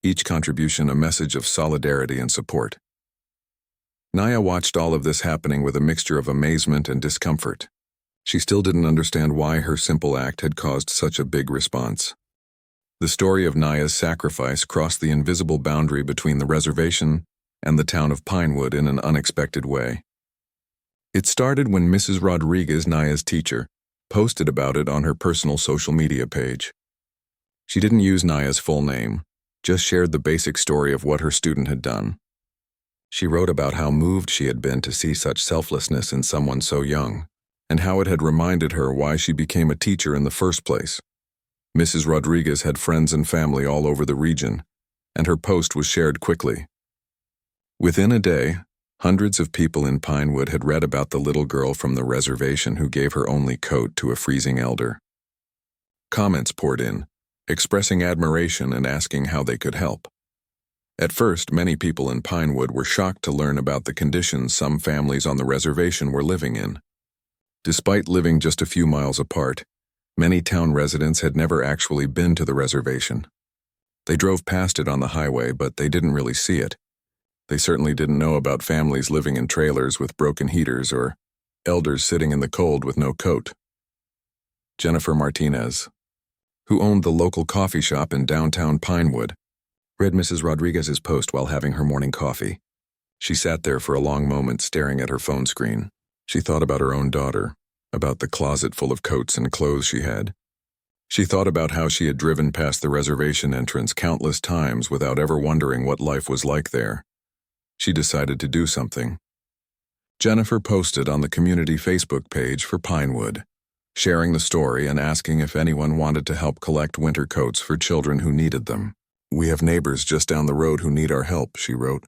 Each contribution a message of solidarity and support. Naya watched all of this happening with a mixture of amazement and discomfort. She still didn't understand why her simple act had caused such a big response. The story of Naya's sacrifice crossed the invisible boundary between the reservation and the town of Pinewood in an unexpected way. It started when Mrs. Rodriguez, Naya's teacher, posted about it on her personal social media page. She didn't use Naya's full name, just shared the basic story of what her student had done. She wrote about how moved she had been to see such selflessness in someone so young, and how it had reminded her why she became a teacher in the first place. Mrs. Rodriguez had friends and family all over the region, and her post was shared quickly. Within a day, hundreds of people in Pinewood had read about the little girl from the reservation who gave her only coat to a freezing elder. Comments poured in, expressing admiration and asking how they could help. At first, many people in Pinewood were shocked to learn about the conditions some families on the reservation were living in. Despite living just a few miles apart, many town residents had never actually been to the reservation. They drove past it on the highway, but they didn't really see it. They certainly didn't know about families living in trailers with broken heaters or elders sitting in the cold with no coat. Jennifer Martinez, who owned the local coffee shop in downtown Pinewood, read Mrs. Rodriguez's post while having her morning coffee. She sat there for a long moment staring at her phone screen. She thought about her own daughter, about the closet full of coats and clothes she had. She thought about how she had driven past the reservation entrance countless times without ever wondering what life was like there. She decided to do something. Jennifer posted on the community Facebook page for Pinewood, sharing the story and asking if anyone wanted to help collect winter coats for children who needed them. "We have neighbors just down the road who need our help," she wrote.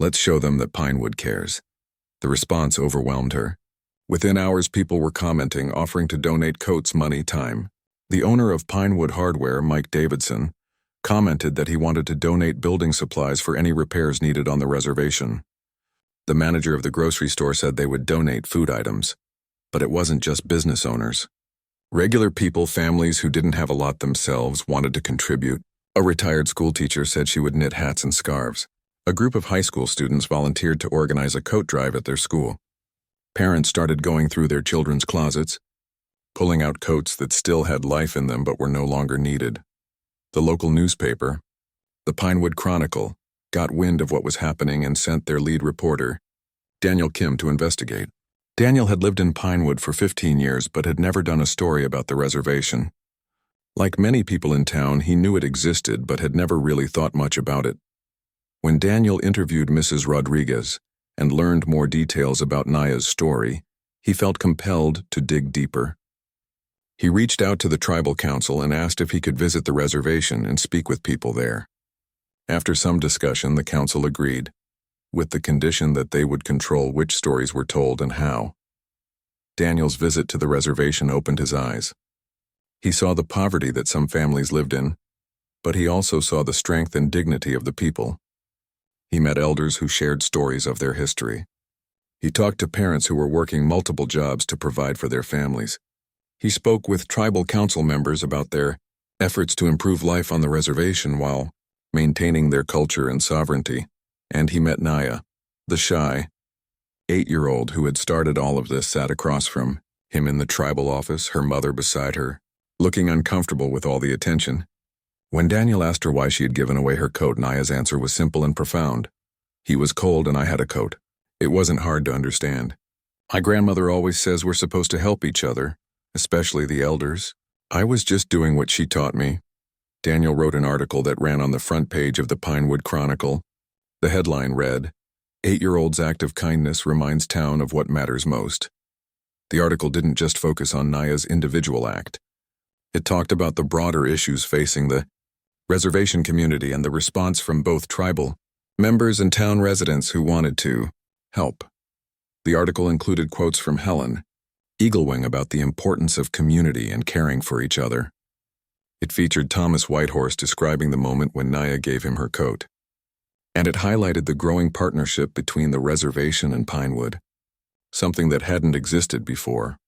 "Let's show them that Pinewood cares." The response overwhelmed her. Within hours, people were commenting, offering to donate coats, money, time. The owner of Pinewood Hardware, Mike Davidson, commented that he wanted to donate building supplies for any repairs needed on the reservation. The manager of the grocery store said they would donate food items. But it wasn't just business owners. Regular people, families who didn't have a lot themselves, wanted to contribute. A retired school teacher said she would knit hats and scarves. A group of high school students volunteered to organize a coat drive at their school. Parents started going through their children's closets, pulling out coats that still had life in them but were no longer needed. The local newspaper, the Pinewood Chronicle, got wind of what was happening and sent their lead reporter, Daniel Kim, to investigate. Daniel had lived in Pinewood for 15 years but had never done a story about the reservation. Like many people in town, he knew it existed but had never really thought much about it. When Daniel interviewed Mrs. Rodriguez and learned more details about Naya's story, he felt compelled to dig deeper. He reached out to the tribal council and asked if he could visit the reservation and speak with people there. After some discussion, the council agreed, with the condition that they would control which stories were told and how. Daniel's visit to the reservation opened his eyes. He saw the poverty that some families lived in, but he also saw the strength and dignity of the people. He met elders who shared stories of their history. He talked to parents who were working multiple jobs to provide for their families. He spoke with tribal council members about their efforts to improve life on the reservation while maintaining their culture and sovereignty. And he met Naya, the shy 8-year-old who had started all of this, sat across from him in the tribal office, her mother beside her, looking uncomfortable with all the attention. When Daniel asked her why she had given away her coat, Naya's answer was simple and profound. "He was cold and I had a coat. It wasn't hard to understand. My grandmother always says we're supposed to help each other, especially the elders. I was just doing what she taught me." Daniel wrote an article that ran on the front page of the Pinewood Chronicle. The headline read, "8-year-old's act of kindness reminds town of what matters most." The article didn't just focus on Naya's individual act. It talked about the broader issues facing the reservation community and the response from both tribal members and town residents who wanted to help. The article included quotes from Helen Eaglewing about the importance of community and caring for each other. It featured Thomas Whitehorse describing the moment when Naya gave him her coat. And it highlighted the growing partnership between the reservation and Pinewood, something that hadn't existed before.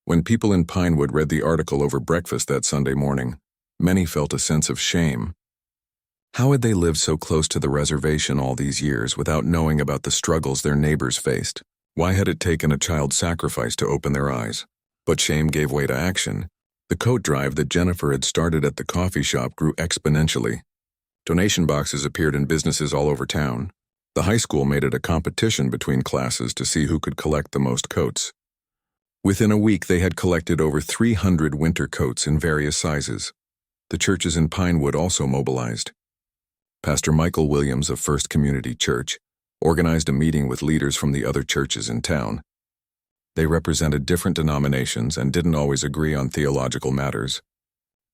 When people in Pinewood read the article over breakfast that Sunday morning, many felt a sense of shame. How had they lived so close to the reservation all these years without knowing about the struggles their neighbors faced? Why had it taken a child sacrifice to open their eyes? But shame gave way to action. The coat drive that Jennifer had started at the coffee shop grew exponentially. Donation boxes appeared in businesses all over town. The high school made it a competition between classes to see who could collect the most coats. Within a week, they had collected over 300 winter coats in various sizes. The churches in Pinewood also mobilized. Pastor Michael Williams of First Community Church organized a meeting with leaders from the other churches in town. They represented different denominations and didn't always agree on theological matters,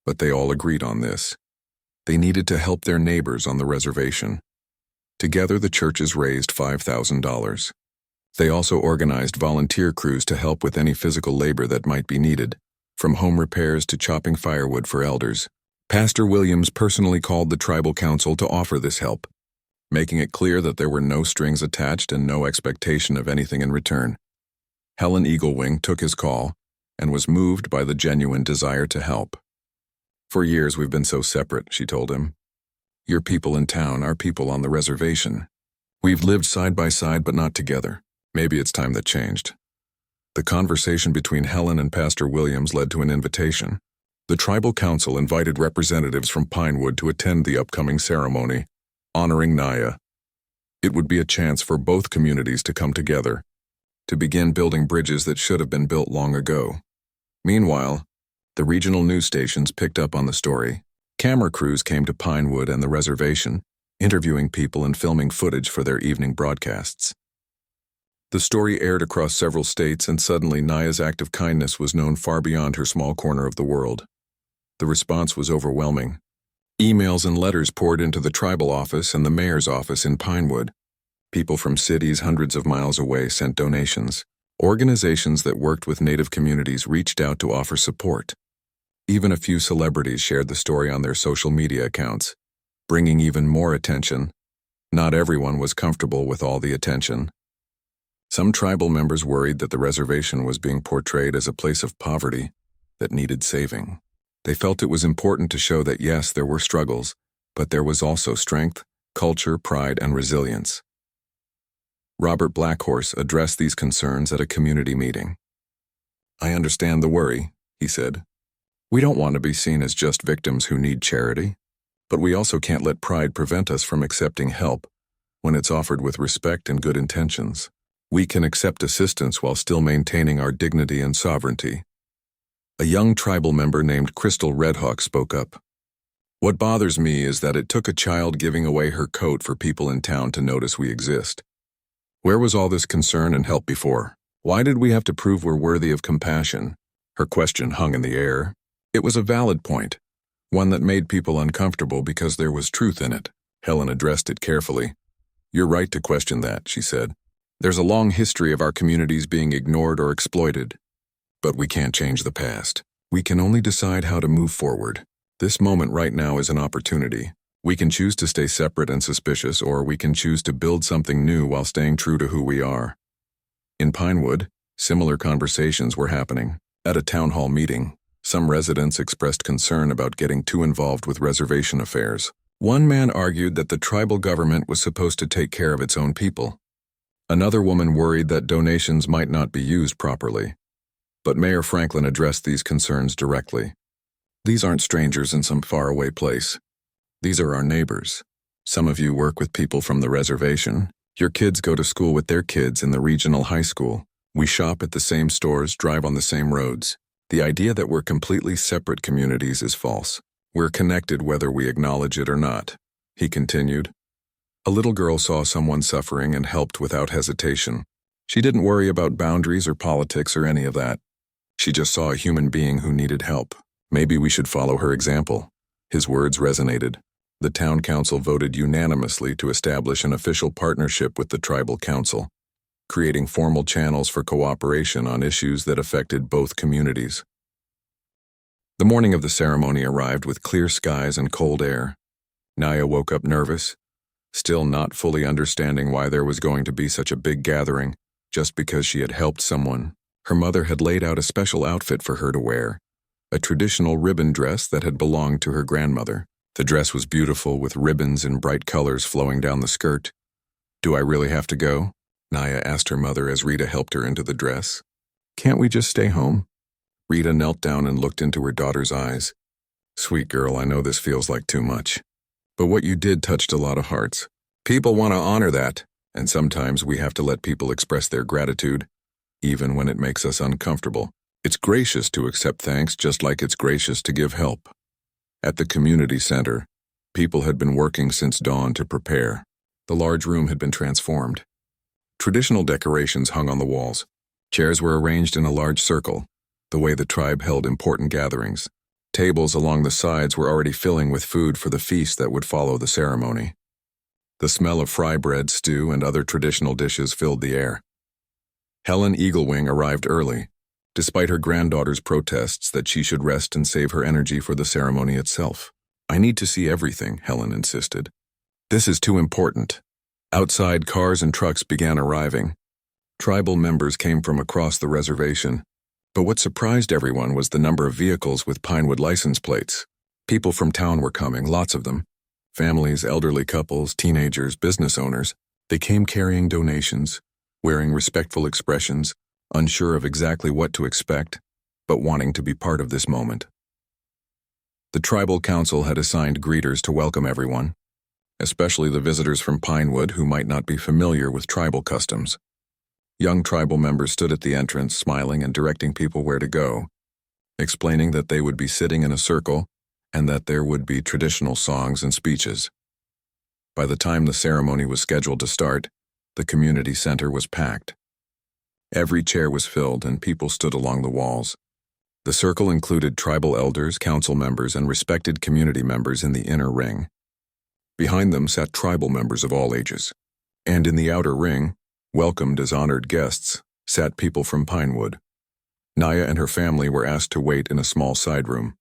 but they all agreed on this. They needed to help their neighbors on the reservation. Together, the churches raised $5,000. They also organized volunteer crews to help with any physical labor that might be needed, from home repairs to chopping firewood for elders. Pastor Williams personally called the tribal council to offer this help, making it clear that there were no strings attached and no expectation of anything in return. Helen Eaglewing took his call and was moved by the genuine desire to help. "For years we've been so separate," she told him. "Your people in town, our people on the reservation. We've lived side by side but not together. Maybe it's time that changed." The conversation between Helen and Pastor Williams led to an invitation. The tribal council invited representatives from Pinewood to attend the upcoming ceremony, honoring Naya. It would be a chance for both communities to come together, to begin building bridges that should have been built long ago. Meanwhile, the regional news stations picked up on the story. Camera crews came to Pinewood and the reservation, interviewing people and filming footage for their evening broadcasts. The story aired across several states, and suddenly Naya's act of kindness was known far beyond her small corner of the world. The response was overwhelming. Emails and letters poured into the tribal office and the mayor's office in Pinewood. People from cities hundreds of miles away sent donations. Organizations that worked with Native communities reached out to offer support. Even a few celebrities shared the story on their social media accounts, bringing even more attention. Not everyone was comfortable with all the attention. Some tribal members worried that the reservation was being portrayed as a place of poverty that needed saving. They felt it was important to show that yes, there were struggles, but there was also strength, culture, pride, and resilience. Robert Blackhorse addressed these concerns at a community meeting. "I understand the worry," he said. "We don't want to be seen as just victims who need charity, but we also can't let pride prevent us from accepting help when it's offered with respect and good intentions. We can accept assistance while still maintaining our dignity and sovereignty." A young tribal member named Crystal Redhawk spoke up. "What bothers me is that it took a child giving away her coat for people in town to notice we exist. Where was all this concern and help before? Why did we have to prove we're worthy of compassion?" Her question hung in the air. It was a valid point, one that made people uncomfortable because there was truth in it. Helen addressed it carefully. "You're right to question that," she said. "There's a long history of our communities being ignored or exploited. But we can't change the past. We can only decide how to move forward. This moment right now is an opportunity. We can choose to stay separate and suspicious, or we can choose to build something new while staying true to who we are." In Pinewood, similar conversations were happening. At a town hall meeting, some residents expressed concern about getting too involved with reservation affairs. One man argued that the tribal government was supposed to take care of its own people. Another woman worried that donations might not be used properly. But Mayor Franklin addressed these concerns directly. "These aren't strangers in some faraway place. These are our neighbors. Some of you work with people from the reservation. Your kids go to school with their kids in the regional high school. We shop at the same stores, drive on the same roads. The idea that we're completely separate communities is false. We're connected whether we acknowledge it or not," he continued. A little girl saw someone suffering and helped without hesitation. She didn't worry about boundaries or politics or any of that. She just saw a human being who needed help. "Maybe we should follow her example." His words resonated. The town council voted unanimously to establish an official partnership with the tribal council, creating formal channels for cooperation on issues that affected both communities. The morning of the ceremony arrived with clear skies and cold air. Naya woke up nervous, still not fully understanding why there was going to be such a big gathering just because she had helped someone. Her mother had laid out a special outfit for her to wear, a traditional ribbon dress that had belonged to her grandmother. The dress was beautiful with ribbons in bright colors flowing down the skirt. "Do I really have to go?" Naya asked her mother as Rita helped her into the dress. "Can't we just stay home?" Rita knelt down and looked into her daughter's eyes. "Sweet girl, I know this feels like too much. But what you did touched a lot of hearts. People want to honor that, and sometimes we have to let people express their gratitude, even when it makes us uncomfortable. It's gracious to accept thanks just like it's gracious to give help." At the community center, people had been working since dawn to prepare. The large room had been transformed. Traditional decorations hung on the walls. Chairs were arranged in a large circle, the way the tribe held important gatherings. Tables along the sides were already filling with food for the feast that would follow the ceremony. The smell of fry bread, stew, and other traditional dishes filled the air. Helen Eaglewing arrived early, despite her granddaughter's protests that she should rest and save her energy for the ceremony itself. "I need to see everything," Helen insisted. "This is too important." Outside, cars and trucks began arriving. Tribal members came from across the reservation, but what surprised everyone was the number of vehicles with Pinewood license plates. People from town were coming, lots of them. Families, elderly couples, teenagers, business owners. They came carrying donations, wearing respectful expressions, unsure of exactly what to expect, but wanting to be part of this moment. The tribal council had assigned greeters to welcome everyone, especially the visitors from Pinewood who might not be familiar with tribal customs. Young tribal members stood at the entrance, smiling and directing people where to go, explaining that they would be sitting in a circle and that there would be traditional songs and speeches. By the time the ceremony was scheduled to start, the community center was packed. Every chair was filled and people stood along the walls. The circle included tribal elders, council members, and respected community members in the inner ring. Behind them sat tribal members of all ages. And in the outer ring, welcomed as honored guests, sat people from Pinewood. Naya and her family were asked to wait in a small side room.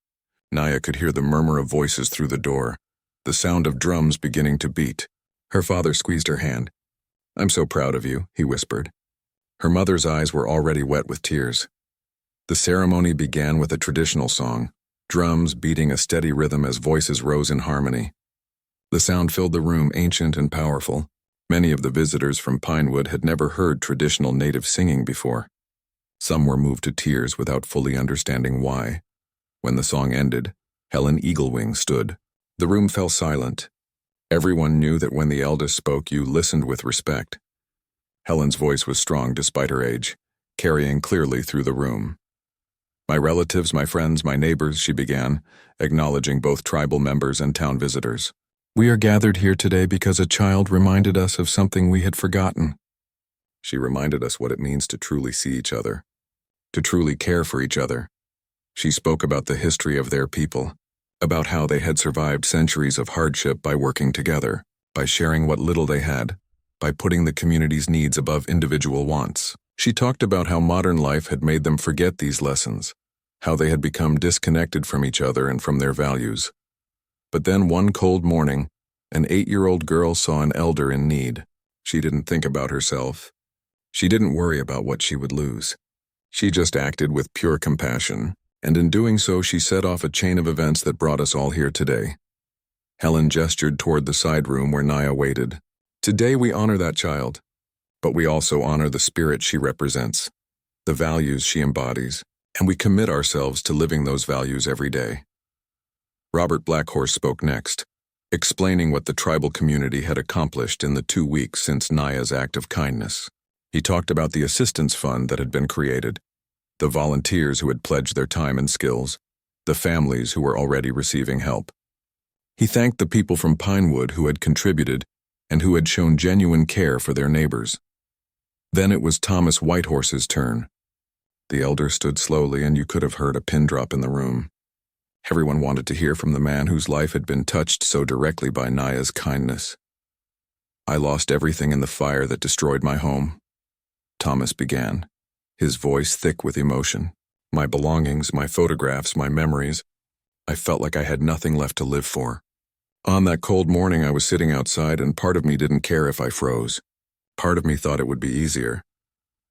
Naya could hear the murmur of voices through the door, the sound of drums beginning to beat. Her father squeezed her hand. "I'm so proud of you," he whispered. Her mother's eyes were already wet with tears. The ceremony began with a traditional song, drums beating a steady rhythm as voices rose in harmony. The sound filled the room, ancient and powerful. Many of the visitors from Pinewood had never heard traditional native singing before. Some were moved to tears without fully understanding why. When the song ended, Helen Eaglewing stood. The room fell silent. Everyone knew that when the eldest spoke, you listened with respect. Helen's voice was strong despite her age, carrying clearly through the room. "My relatives, my friends, my neighbors," she began, acknowledging both tribal members and town visitors. "We are gathered here today because a child reminded us of something we had forgotten." She reminded us what it means to truly see each other, to truly care for each other. She spoke about the history of their people, about how they had survived centuries of hardship by working together, by sharing what little they had, by putting the community's needs above individual wants. She talked about how modern life had made them forget these lessons, how they had become disconnected from each other and from their values. But then one cold morning, an 8-year-old girl saw an elder in need. She didn't think about herself. She didn't worry about what she would lose. She just acted with pure compassion, and in doing so she set off a chain of events that brought us all here today. Helen gestured toward the side room where Naya waited. "Today we honor that child, but we also honor the spirit she represents, the values she embodies, and we commit ourselves to living those values every day." Robert Blackhorse spoke next, explaining what the tribal community had accomplished in the 2 weeks since Naya's act of kindness. He talked about the assistance fund that had been created, the volunteers who had pledged their time and skills, the families who were already receiving help. He thanked the people from Pinewood who had contributed and who had shown genuine care for their neighbors. Then it was Thomas Whitehorse's turn. The elder stood slowly, and you could have heard a pin drop in the room. Everyone wanted to hear from the man whose life had been touched so directly by Naya's kindness. "I lost everything in the fire that destroyed my home," Thomas began, his voice thick with emotion. "My belongings, my photographs, my memories. I felt like I had nothing left to live for. On that cold morning I was sitting outside, and part of me didn't care if I froze. Part of me thought it would be easier."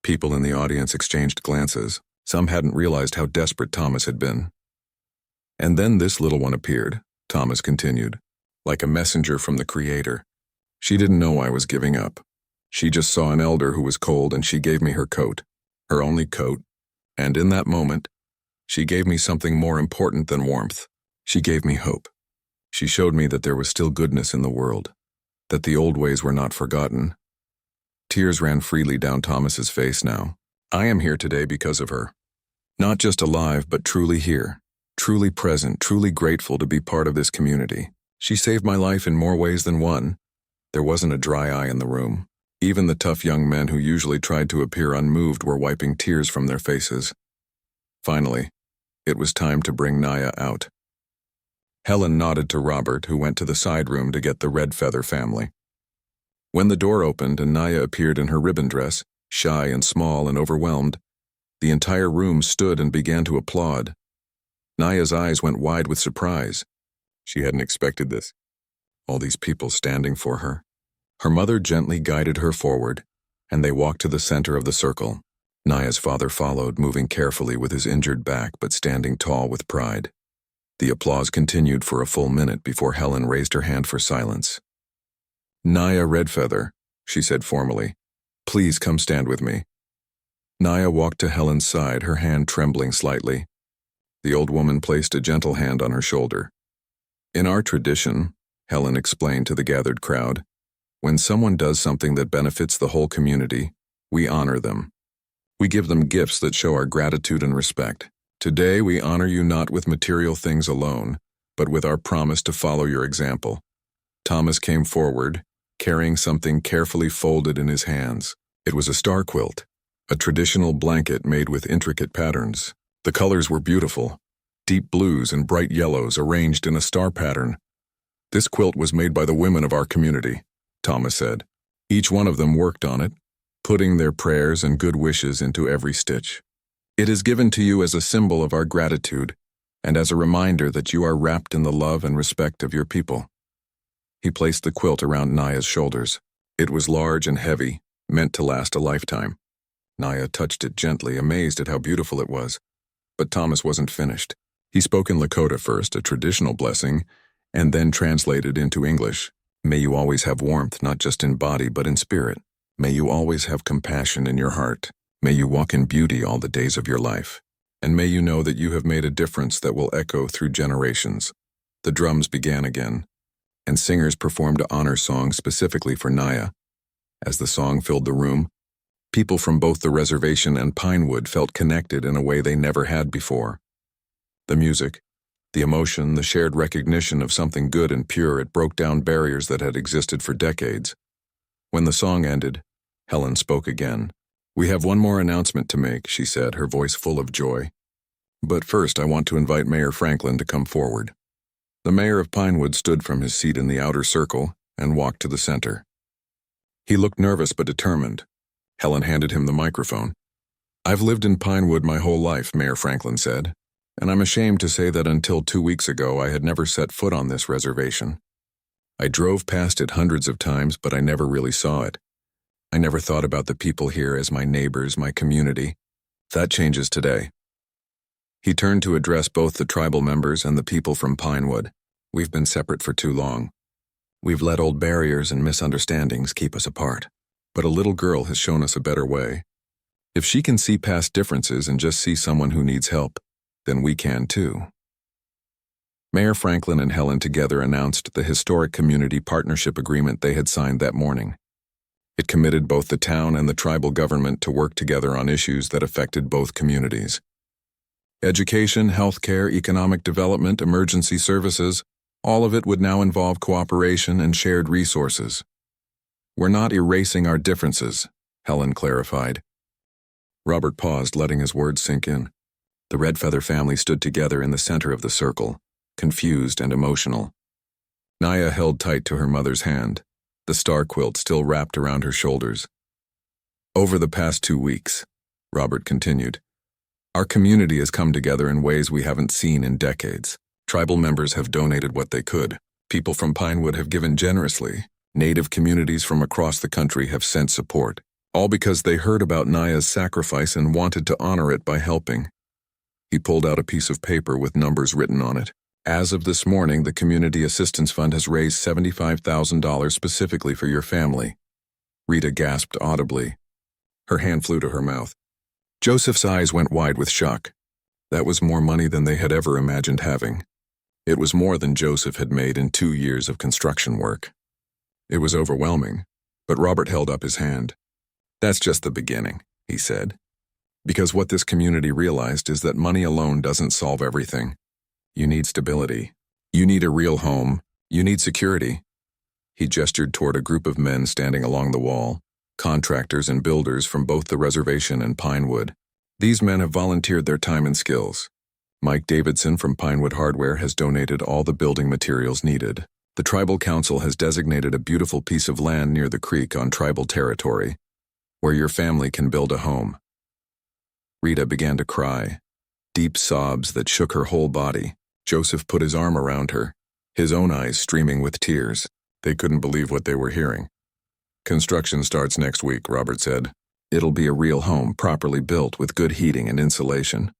People in the audience exchanged glances. Some hadn't realized how desperate Thomas had been. "And then this little one appeared," Thomas continued, "like a messenger from the Creator. She didn't know I was giving up. She just saw an elder who was cold, and she gave me her coat, her only coat, and in that moment, she gave me something more important than warmth. She gave me hope. She showed me that there was still goodness in the world, that the old ways were not forgotten." Tears ran freely down Thomas's face now. "I am here today because of her. Not just alive, but truly here. truly present, truly grateful to be part of this community. She saved my life in more ways than one. There wasn't a dry eye in the room. Even the tough young men who usually tried to appear unmoved were wiping tears from their faces. Finally, it was time to bring Naya out. Helen nodded to Robert, who went to the side room to get the Red Feather family. When the door opened and Naya appeared in her ribbon dress, shy and small and overwhelmed, the entire room stood and began to applaud. Naya's eyes went wide with surprise. She hadn't expected this. All these people standing for her. Her mother gently guided her forward, and they walked to the center of the circle. Naya's father followed, moving carefully with his injured back but standing tall with pride. The applause continued for a full minute before Helen raised her hand for silence. "Naya Redfeather," she said formally, "please come stand with me." Naya walked to Helen's side, her hand trembling slightly. The old woman placed a gentle hand on her shoulder. "In our tradition," Helen explained to the gathered crowd, "when someone does something that benefits the whole community, we honor them. We give them gifts that show our gratitude and respect. Today we honor you not with material things alone, but with our promise to follow your example." Thomas came forward, carrying something carefully folded in his hands. It was a star quilt, a traditional blanket made with intricate patterns. The colors were beautiful, deep blues and bright yellows arranged in a star pattern. "This quilt was made by the women of our community," Thomas said. "Each one of them worked on it, putting their prayers and good wishes into every stitch. It is given to you as a symbol of our gratitude and as a reminder that you are wrapped in the love and respect of your people." He placed the quilt around Naya's shoulders. It was large and heavy, meant to last a lifetime. Naya touched it gently, amazed at how beautiful it was. But Thomas wasn't finished. He spoke in Lakota first, a traditional blessing, and then translated into English. "May you always have warmth, not just in body but in spirit. May you always have compassion in your heart. May you walk in beauty all the days of your life. And may you know that you have made a difference that will echo through generations." The drums began again, and singers performed honor songs specifically for Naya. As the song filled the room, people from both the reservation and Pinewood felt connected in a way they never had before. The music, the emotion, the shared recognition of something good and pure, it broke down barriers that had existed for decades. When the song ended, Helen spoke again. "We have one more announcement to make," she said, her voice full of joy. "But first I want to invite Mayor Franklin to come forward." The mayor of Pinewood stood from his seat in the outer circle and walked to the center. He looked nervous but determined. Helen handed him the microphone. "I've lived in Pinewood my whole life," Mayor Franklin said, "and I'm ashamed to say that until 2 weeks ago I had never set foot on this reservation. I drove past it hundreds of times, but I never really saw it. I never thought about the people here as my neighbors, my community. That changes today." He turned to address both the tribal members and the people from Pinewood. "We've been separate for too long. We've let old barriers and misunderstandings keep us apart. But a little girl has shown us a better way. If she can see past differences and just see someone who needs help, then we can too." Mayor Franklin and Helen together announced the historic community partnership agreement they had signed that morning. It committed both the town and the tribal government to work together on issues that affected both communities. Education, healthcare, economic development, emergency services, all of it would now involve cooperation and shared resources. "We're not erasing our differences," Helen clarified. Robert paused, letting his words sink in. The Red Feather family stood together in the center of the circle, confused and emotional. Naya held tight to her mother's hand, the star quilt still wrapped around her shoulders. "Over the past 2 weeks," Robert continued, "our community has come together in ways we haven't seen in decades. Tribal members have donated what they could. People from Pinewood have given generously. Native communities from across the country have sent support, all because they heard about Naya's sacrifice and wanted to honor it by helping." He pulled out a piece of paper with numbers written on it. "As of this morning, the Community Assistance Fund has raised $75,000 specifically for your family." Rita gasped audibly. Her hand flew to her mouth. Joseph's eyes went wide with shock. That was more money than they had ever imagined having. It was more than Joseph had made in 2 years of construction work. It was overwhelming, but Robert held up his hand. "That's just the beginning," he said. "Because what this community realized is that money alone doesn't solve everything. You need stability. You need a real home. You need security. He gestured toward a group of men standing along the wall, contractors and builders from both the reservation and Pinewood. These men have volunteered their time and skills. Mike Davidson from Pinewood Hardware has donated all the building materials needed. The Tribal Council has designated a beautiful piece of land near the creek on tribal territory, where your family can build a home. Rita began to cry, deep sobs that shook her whole body. Joseph put his arm around her, his own eyes streaming with tears. They couldn't believe what they were hearing. Construction starts next week, Robert said. It'll be a real home, properly built with good heating and insulation.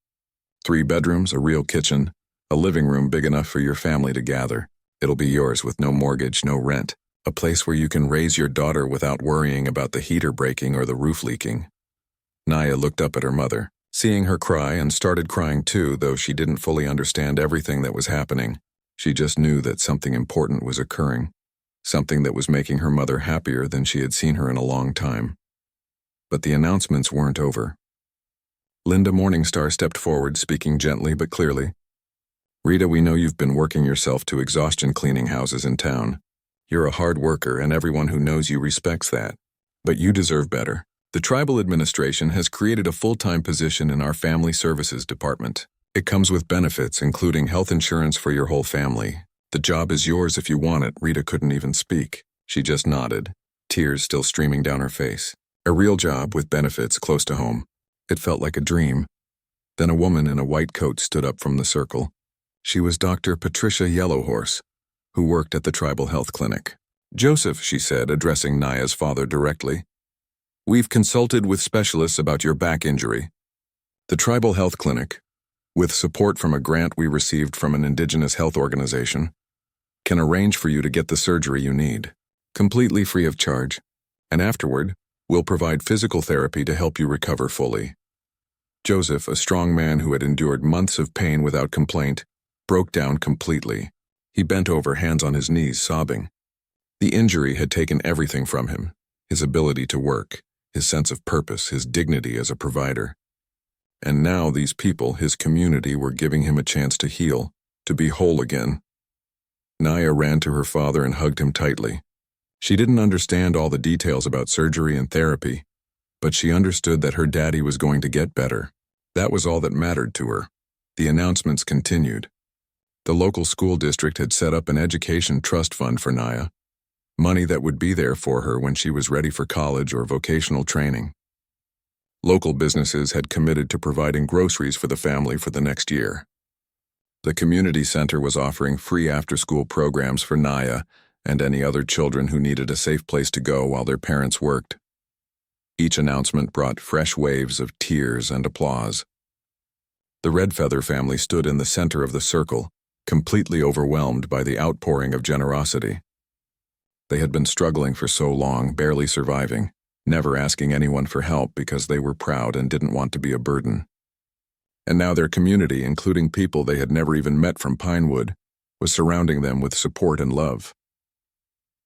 3 bedrooms, a real kitchen, a living room big enough for your family to gather. It'll be yours with no mortgage, no rent. A place where you can raise your daughter without worrying about the heater breaking or the roof leaking. Naya looked up at her mother, seeing her cry, and started crying too, though she didn't fully understand everything that was happening. She just knew that something important was occurring, something that was making her mother happier than she had seen her in a long time. But the announcements weren't over. Linda Morningstar stepped forward, speaking gently but clearly. Rita, we know you've been working yourself to exhaustion cleaning houses in town. You're a hard worker, and everyone who knows you respects that. But you deserve better. The tribal administration has created a full-time position in our family services department. It comes with benefits, including health insurance for your whole family. The job is yours if you want it. Rita couldn't even speak. She just nodded, tears still streaming down her face. A real job with benefits close to home. It felt like a dream. Then a woman in a white coat stood up from the circle. She was Dr. Patricia Yellowhorse, who worked at the tribal health clinic. Joseph, she said, addressing Naya's father directly. We've consulted with specialists about your back injury. The tribal health clinic, with support from a grant we received from an indigenous health organization, can arrange for you to get the surgery you need, completely free of charge, and afterward, we'll provide physical therapy to help you recover fully. Joseph, a strong man who had endured months of pain without complaint, broke down completely. He bent over, hands on his knees, sobbing. The injury had taken everything from him, his ability to work, his sense of purpose, his dignity as a provider. And now these people, his community, were giving him a chance to heal, to be whole again. Naya ran to her father and hugged him tightly. She didn't understand all the details about surgery and therapy, but she understood that her daddy was going to get better. That was all that mattered to her. The announcements continued. The local school district had set up an education trust fund for Naya, money that would be there for her when she was ready for college or vocational training. Local businesses had committed to providing groceries for the family for the next year. The community center was offering free after-school programs for Naya and any other children who needed a safe place to go while their parents worked. Each announcement brought fresh waves of tears and applause. The Red Feather family stood in the center of the circle, completely overwhelmed by the outpouring of generosity. They had been struggling for so long, barely surviving, never asking anyone for help because they were proud and didn't want to be a burden. And now their community, including people they had never even met from Pinewood, was surrounding them with support and love.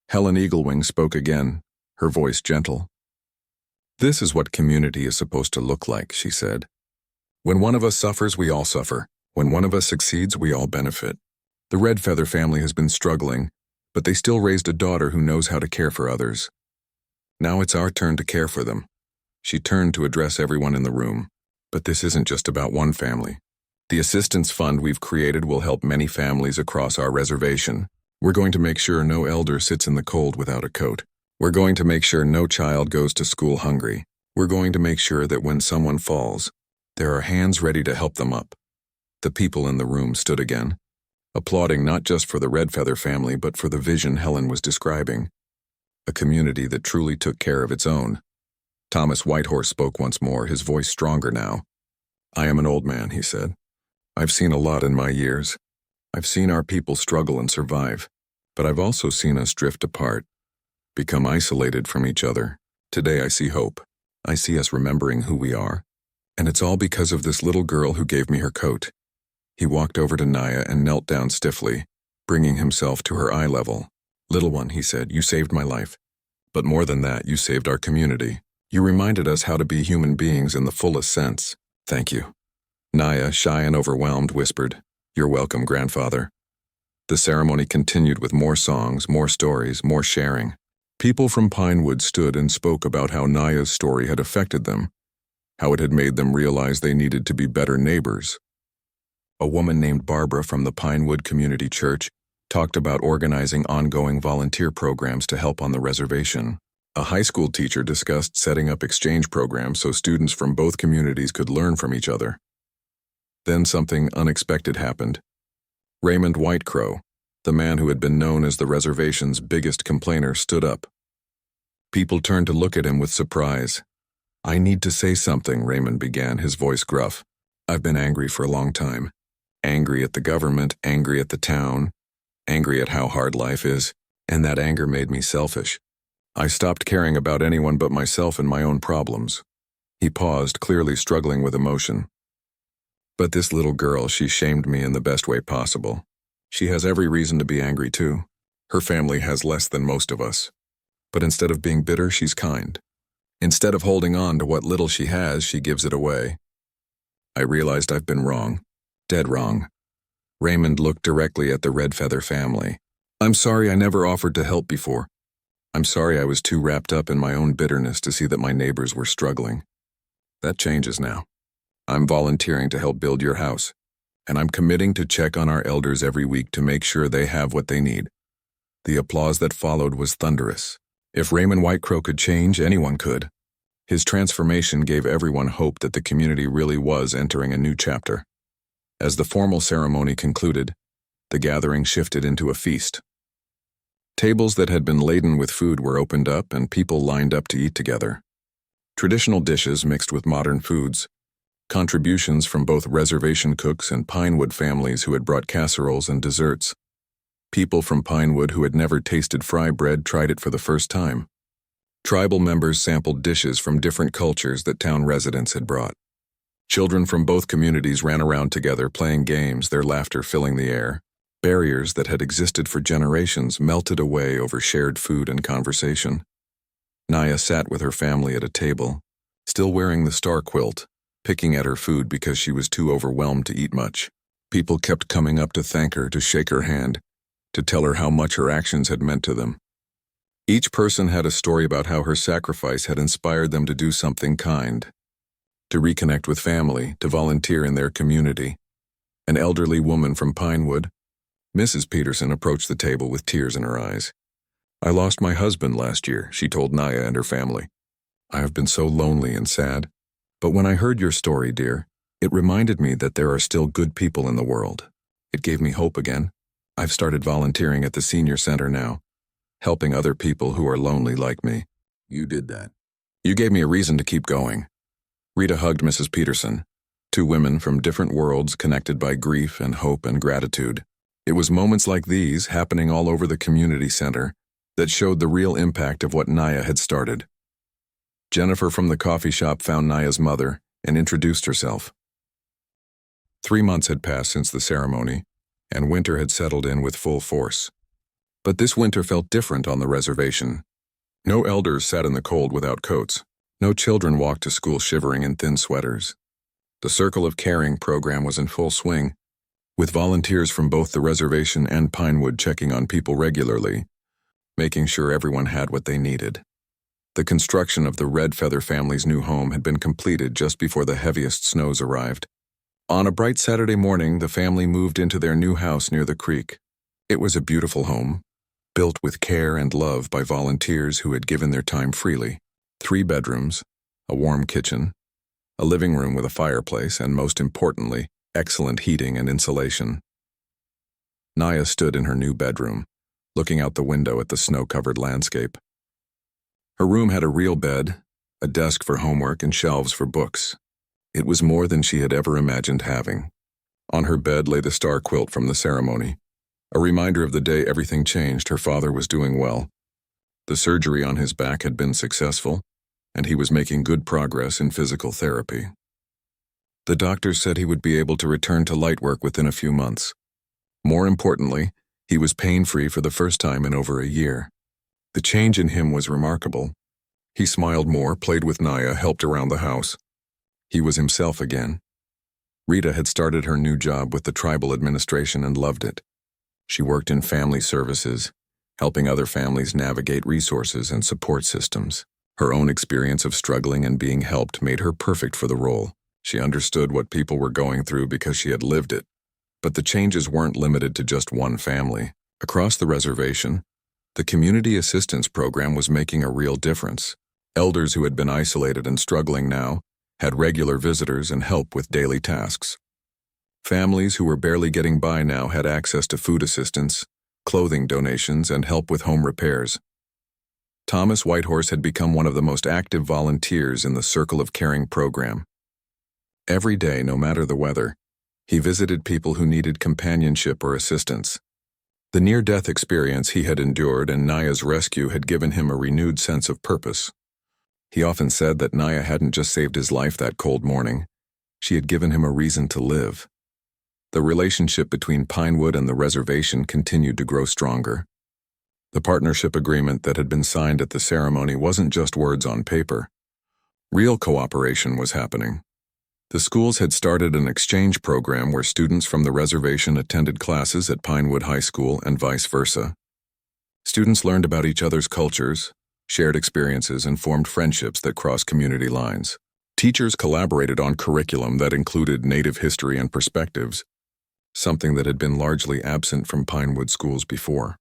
Helen Eaglewing spoke again, her voice gentle. This is what community is supposed to look like, she said. When one of us suffers, we all suffer. When one of us succeeds, we all benefit. The Red Feather family has been struggling, but they still raised a daughter who knows how to care for others. Now it's our turn to care for them. She turned to address everyone in the room. But this isn't just about one family. The assistance fund we've created will help many families across our reservation. We're going to make sure no elder sits in the cold without a coat. We're going to make sure no child goes to school hungry. We're going to make sure that when someone falls, there are hands ready to help them up. The people in the room stood again, applauding not just for the Red Feather family but for the vision Helen was describing. A community that truly took care of its own. Thomas Whitehorse spoke once more, his voice stronger now. I am an old man, he said. I've seen a lot in my years. I've seen our people struggle and survive, but I've also seen us drift apart, become isolated from each other. Today I see hope. I see us remembering who we are. And it's all because of this little girl who gave me her coat. He walked over to Naya and knelt down stiffly, bringing himself to her eye level. Little one, he said, you saved my life. But more than that, you saved our community. You reminded us how to be human beings in the fullest sense. Thank you. Naya, shy and overwhelmed, whispered, You're welcome, grandfather. The ceremony continued with more songs, more stories, more sharing. People from Pinewood stood and spoke about how Naya's story had affected them, how it had made them realize they needed to be better neighbors. A woman named Barbara from the Pinewood Community Church talked about organizing ongoing volunteer programs to help on the reservation. A high school teacher discussed setting up exchange programs so students from both communities could learn from each other. Then something unexpected happened. Raymond Whitecrow, the man who had been known as the reservation's biggest complainer, stood up. People turned to look at him with surprise. "I need to say something," Raymond began, his voice gruff. "I've been angry for a long time. Angry at the government, angry at the town, angry at how hard life is, and that anger made me selfish. I stopped caring about anyone but myself and my own problems." He paused, clearly struggling with emotion. "But this little girl, she shamed me in the best way possible. She has every reason to be angry too. Her family has less than most of us. But instead of being bitter, she's kind. Instead of holding on to what little she has, she gives it away. I realized I've been wrong. Dead wrong." Raymond looked directly at the Red Feather family. "I'm sorry I never offered to help before. I'm sorry I was too wrapped up in my own bitterness to see that my neighbors were struggling. That changes now. I'm volunteering to help build your house, and I'm committing to check on our elders every week to make sure they have what they need." The applause that followed was thunderous. If Raymond Whitecrow could change, anyone could. His transformation gave everyone hope that the community really was entering a new chapter. As the formal ceremony concluded, the gathering shifted into a feast. Tables that had been laden with food were opened up and people lined up to eat together. Traditional dishes mixed with modern foods, contributions from both reservation cooks and Pinewood families who had brought casseroles and desserts. People from Pinewood who had never tasted fry bread tried it for the first time. Tribal members sampled dishes from different cultures that town residents had brought. Children from both communities ran around together playing games, their laughter filling the air. Barriers that had existed for generations melted away over shared food and conversation. Naya sat with her family at a table, still wearing the star quilt, picking at her food because she was too overwhelmed to eat much. People kept coming up to thank her, to shake her hand, to tell her how much her actions had meant to them. Each person had a story about how her sacrifice had inspired them to do something kind, to reconnect with family, to volunteer in their community. An elderly woman from Pinewood, Mrs. Peterson, approached the table with tears in her eyes. "I lost my husband last year," she told Naya and her family. "I have been so lonely and sad. But when I heard your story, dear, it reminded me that there are still good people in the world. It gave me hope again. I've started volunteering at the senior center now, helping other people who are lonely like me." "You did that. You gave me a reason to keep going." Rita hugged Mrs. Peterson, two women from different worlds connected by grief and hope and gratitude. It was moments like these, happening all over the community center, that showed the real impact of what Naya had started. Jennifer from the coffee shop found Naya's mother and introduced herself. 3 months had passed since the ceremony, and winter had settled in with full force. But this winter felt different on the reservation. No elders sat in the cold without coats. No children walked to school shivering in thin sweaters. The Circle of Caring program was in full swing, with volunteers from both the reservation and Pinewood checking on people regularly, making sure everyone had what they needed. The construction of the Red Feather family's new home had been completed just before the heaviest snows arrived. On a bright Saturday morning, the family moved into their new house near the creek. It was a beautiful home, built with care and love by volunteers who had given their time freely. 3 bedrooms, a warm kitchen, a living room with a fireplace, and most importantly, excellent heating and insulation. Naya stood in her new bedroom, looking out the window at the snow-covered landscape. Her room had a real bed, a desk for homework, and shelves for books. It was more than she had ever imagined having. On her bed lay the star quilt from the ceremony, a reminder of the day everything changed. Her father was doing well. The surgery on his back had been successful, and he was making good progress in physical therapy. The doctors said he would be able to return to light work within a few months. More importantly, he was pain-free for the first time in over a year. The change in him was remarkable. He smiled more, played with Naya, helped around the house. He was himself again. Rita had started her new job with the tribal administration and loved it. She worked in family services, helping other families navigate resources and support systems. Her own experience of struggling and being helped made her perfect for the role. She understood what people were going through because she had lived it. But the changes weren't limited to just one family. Across the reservation, the Community Assistance Program was making a real difference. Elders who had been isolated and struggling now had regular visitors and help with daily tasks. Families who were barely getting by now had access to food assistance, clothing donations, and help with home repairs. Thomas Whitehorse had become one of the most active volunteers in the Circle of Caring program. Every day, no matter the weather, he visited people who needed companionship or assistance. The near-death experience he had endured and Naya's rescue had given him a renewed sense of purpose. He often said that Naya hadn't just saved his life that cold morning, she had given him a reason to live. The relationship between Pinewood and the reservation continued to grow stronger. The partnership agreement that had been signed at the ceremony wasn't just words on paper. Real cooperation was happening. The schools had started an exchange program where students from the reservation attended classes at Pinewood High School and vice versa. Students learned about each other's cultures, shared experiences, and formed friendships that crossed community lines. Teachers collaborated on curriculum that included Native history and perspectives, something that had been largely absent from Pinewood schools before.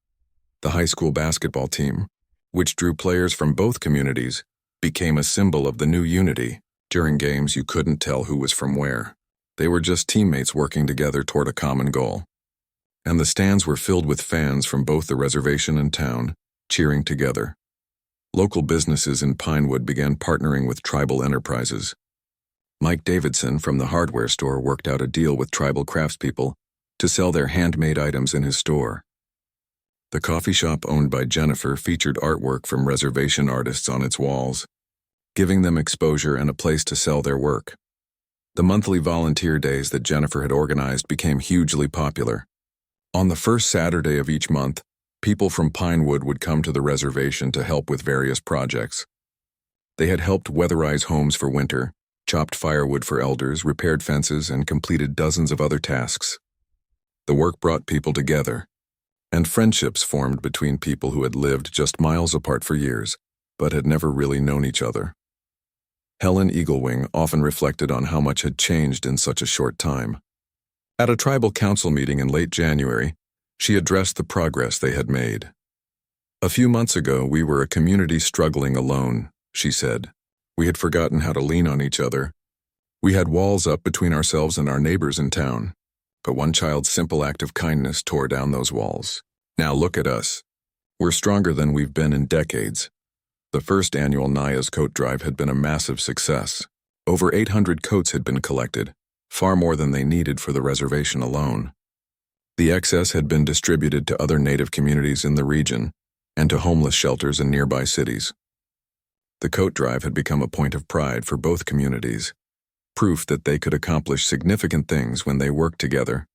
The high school basketball team, which drew players from both communities, became a symbol of the new unity. During games, you couldn't tell who was from where. They were just teammates working together toward a common goal. And the stands were filled with fans from both the reservation and town, cheering together. Local businesses in Pinewood began partnering with tribal enterprises. Mike Davidson from the hardware store worked out a deal with tribal craftspeople to sell their handmade items in his store. The coffee shop owned by Jennifer featured artwork from reservation artists on its walls, giving them exposure and a place to sell their work. The monthly volunteer days that Jennifer had organized became hugely popular. On the first Saturday of each month, people from Pinewood would come to the reservation to help with various projects. They had helped weatherize homes for winter, chopped firewood for elders, repaired fences, and completed dozens of other tasks. The work brought people together, and friendships formed between people who had lived just miles apart for years, but had never really known each other. Helen Eaglewing often reflected on how much had changed in such a short time. At a tribal council meeting in late January, she addressed the progress they had made. "A few months ago, we were a community struggling alone," she said. "We had forgotten how to lean on each other. We had walls up between ourselves and our neighbors in town. But one child's simple act of kindness tore down those walls. Now look at us. We're stronger than we've been in decades." The first annual Naya's Coat Drive had been a massive success. Over 800 coats had been collected, far more than they needed for the reservation alone. The excess had been distributed to other Native communities in the region and to homeless shelters in nearby cities. The Coat Drive had become a point of pride for both communities, proof that they could accomplish significant things when they worked together.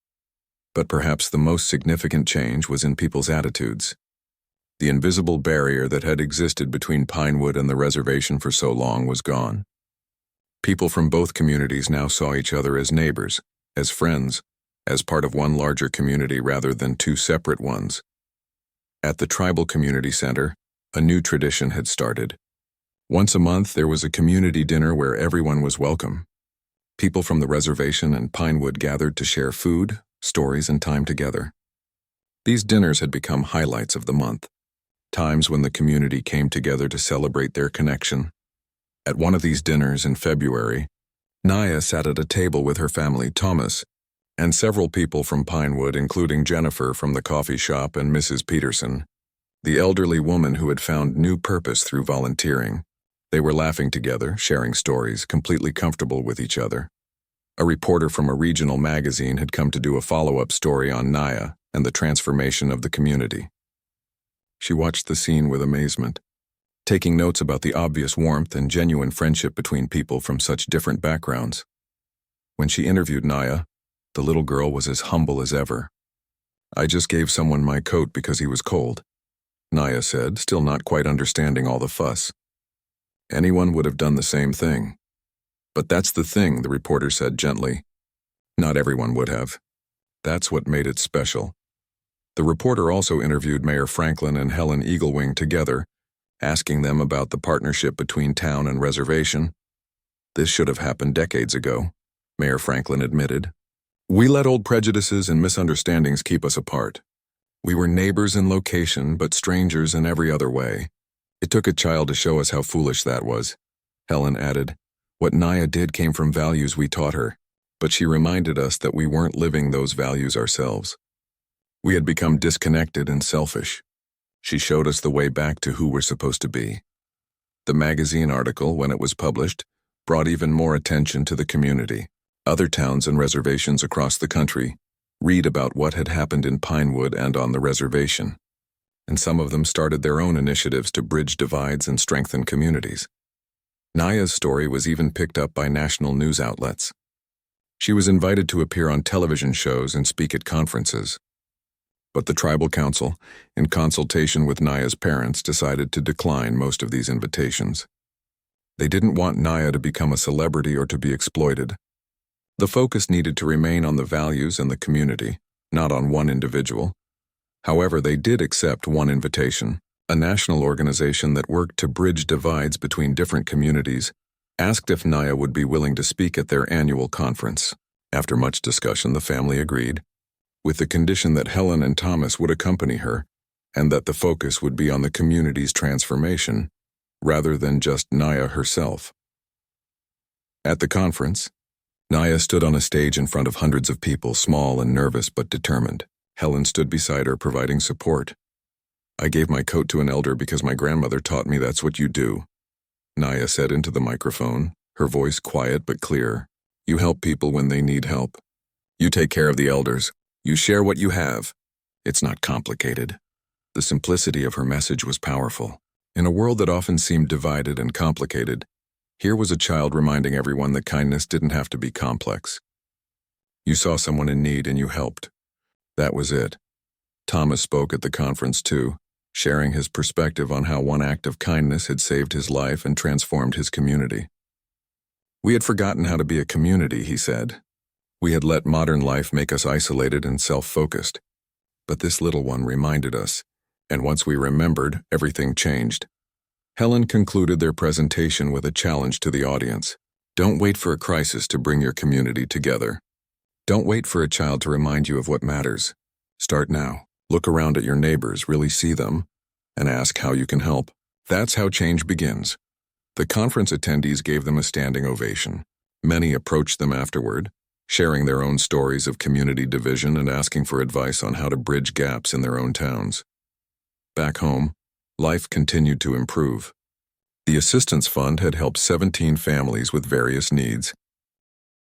But perhaps the most significant change was in people's attitudes. The invisible barrier that had existed between Pinewood and the reservation for so long was gone. People from both communities now saw each other as neighbors, as friends, as part of one larger community rather than two separate ones. At the Tribal Community Center, a new tradition had started. Once a month, there was a community dinner where everyone was welcome. People from the reservation and Pinewood gathered to share food, stories, and time together. These dinners had become highlights of the month, times when the community came together to celebrate their connection. At one of these dinners in February, Naya sat at a table with her family, Thomas, and several people from Pinewood, including Jennifer from the coffee shop and Mrs. Peterson, the elderly woman who had found new purpose through volunteering. They were laughing together, sharing stories, completely comfortable with each other. A reporter from a regional magazine had come to do a follow-up story on Naya and the transformation of the community. She watched the scene with amazement, taking notes about the obvious warmth and genuine friendship between people from such different backgrounds. When she interviewed Naya, the little girl was as humble as ever. "I just gave someone my coat because he was cold," Naya said, still not quite understanding all the fuss. "Anyone would have done the same thing." "But that's the thing," the reporter said gently. Not everyone would have. That's what made it special. The reporter also interviewed Mayor Franklin and Helen Eaglewing together, asking them about the partnership between town and reservation. This should have happened decades ago, Mayor Franklin admitted. We let old prejudices and misunderstandings keep us apart. We were neighbors in location, but strangers in every other way. It took a child to show us how foolish that was. Helen added, what Naya did came from values we taught her, but she reminded us that we weren't living those values ourselves. We had become disconnected and selfish. She showed us the way back to who we're supposed to be. The magazine article, when it was published, brought even more attention to the community. Other towns and reservations across the country read about what had happened in Pinewood and on the reservation, and some of them started their own initiatives to bridge divides and strengthen communities. Naya's story was even picked up by national news outlets. She was invited to appear on television shows and speak at conferences. But the tribal council, in consultation with Naya's parents, decided to decline most of these invitations. They didn't want Naya to become a celebrity or to be exploited. The focus needed to remain on the values and the community, not on one individual. However, they did accept one invitation. A national organization that worked to bridge divides between different communities asked if Naya would be willing to speak at their annual conference. After much discussion, the family agreed, with the condition that Helen and Thomas would accompany her and that the focus would be on the community's transformation, rather than just Naya herself. At the conference, Naya stood on a stage in front of hundreds of people, small and nervous but determined. Helen stood beside her, providing support. I gave my coat to an elder because my grandmother taught me that's what you do, Naya said into the microphone, her voice quiet but clear. You help people when they need help. You take care of the elders. You share what you have. It's not complicated. The simplicity of her message was powerful. In a world that often seemed divided and complicated, here was a child reminding everyone that kindness didn't have to be complex. You saw someone in need and you helped. That was it. Thomas spoke at the conference too, sharing his perspective on how one act of kindness had saved his life and transformed his community. We had forgotten how to be a community, he said. We had let modern life make us isolated and self-focused. But this little one reminded us, and once we remembered, everything changed. Helen concluded their presentation with a challenge to the audience. Don't wait for a crisis to bring your community together. Don't wait for a child to remind you of what matters. Start now. Look around at your neighbors, really see them, and ask how you can help. That's how change begins. The conference attendees gave them a standing ovation. Many approached them afterward, sharing their own stories of community division and asking for advice on how to bridge gaps in their own towns. Back home, life continued to improve. The Assistance Fund had helped 17 families with various needs,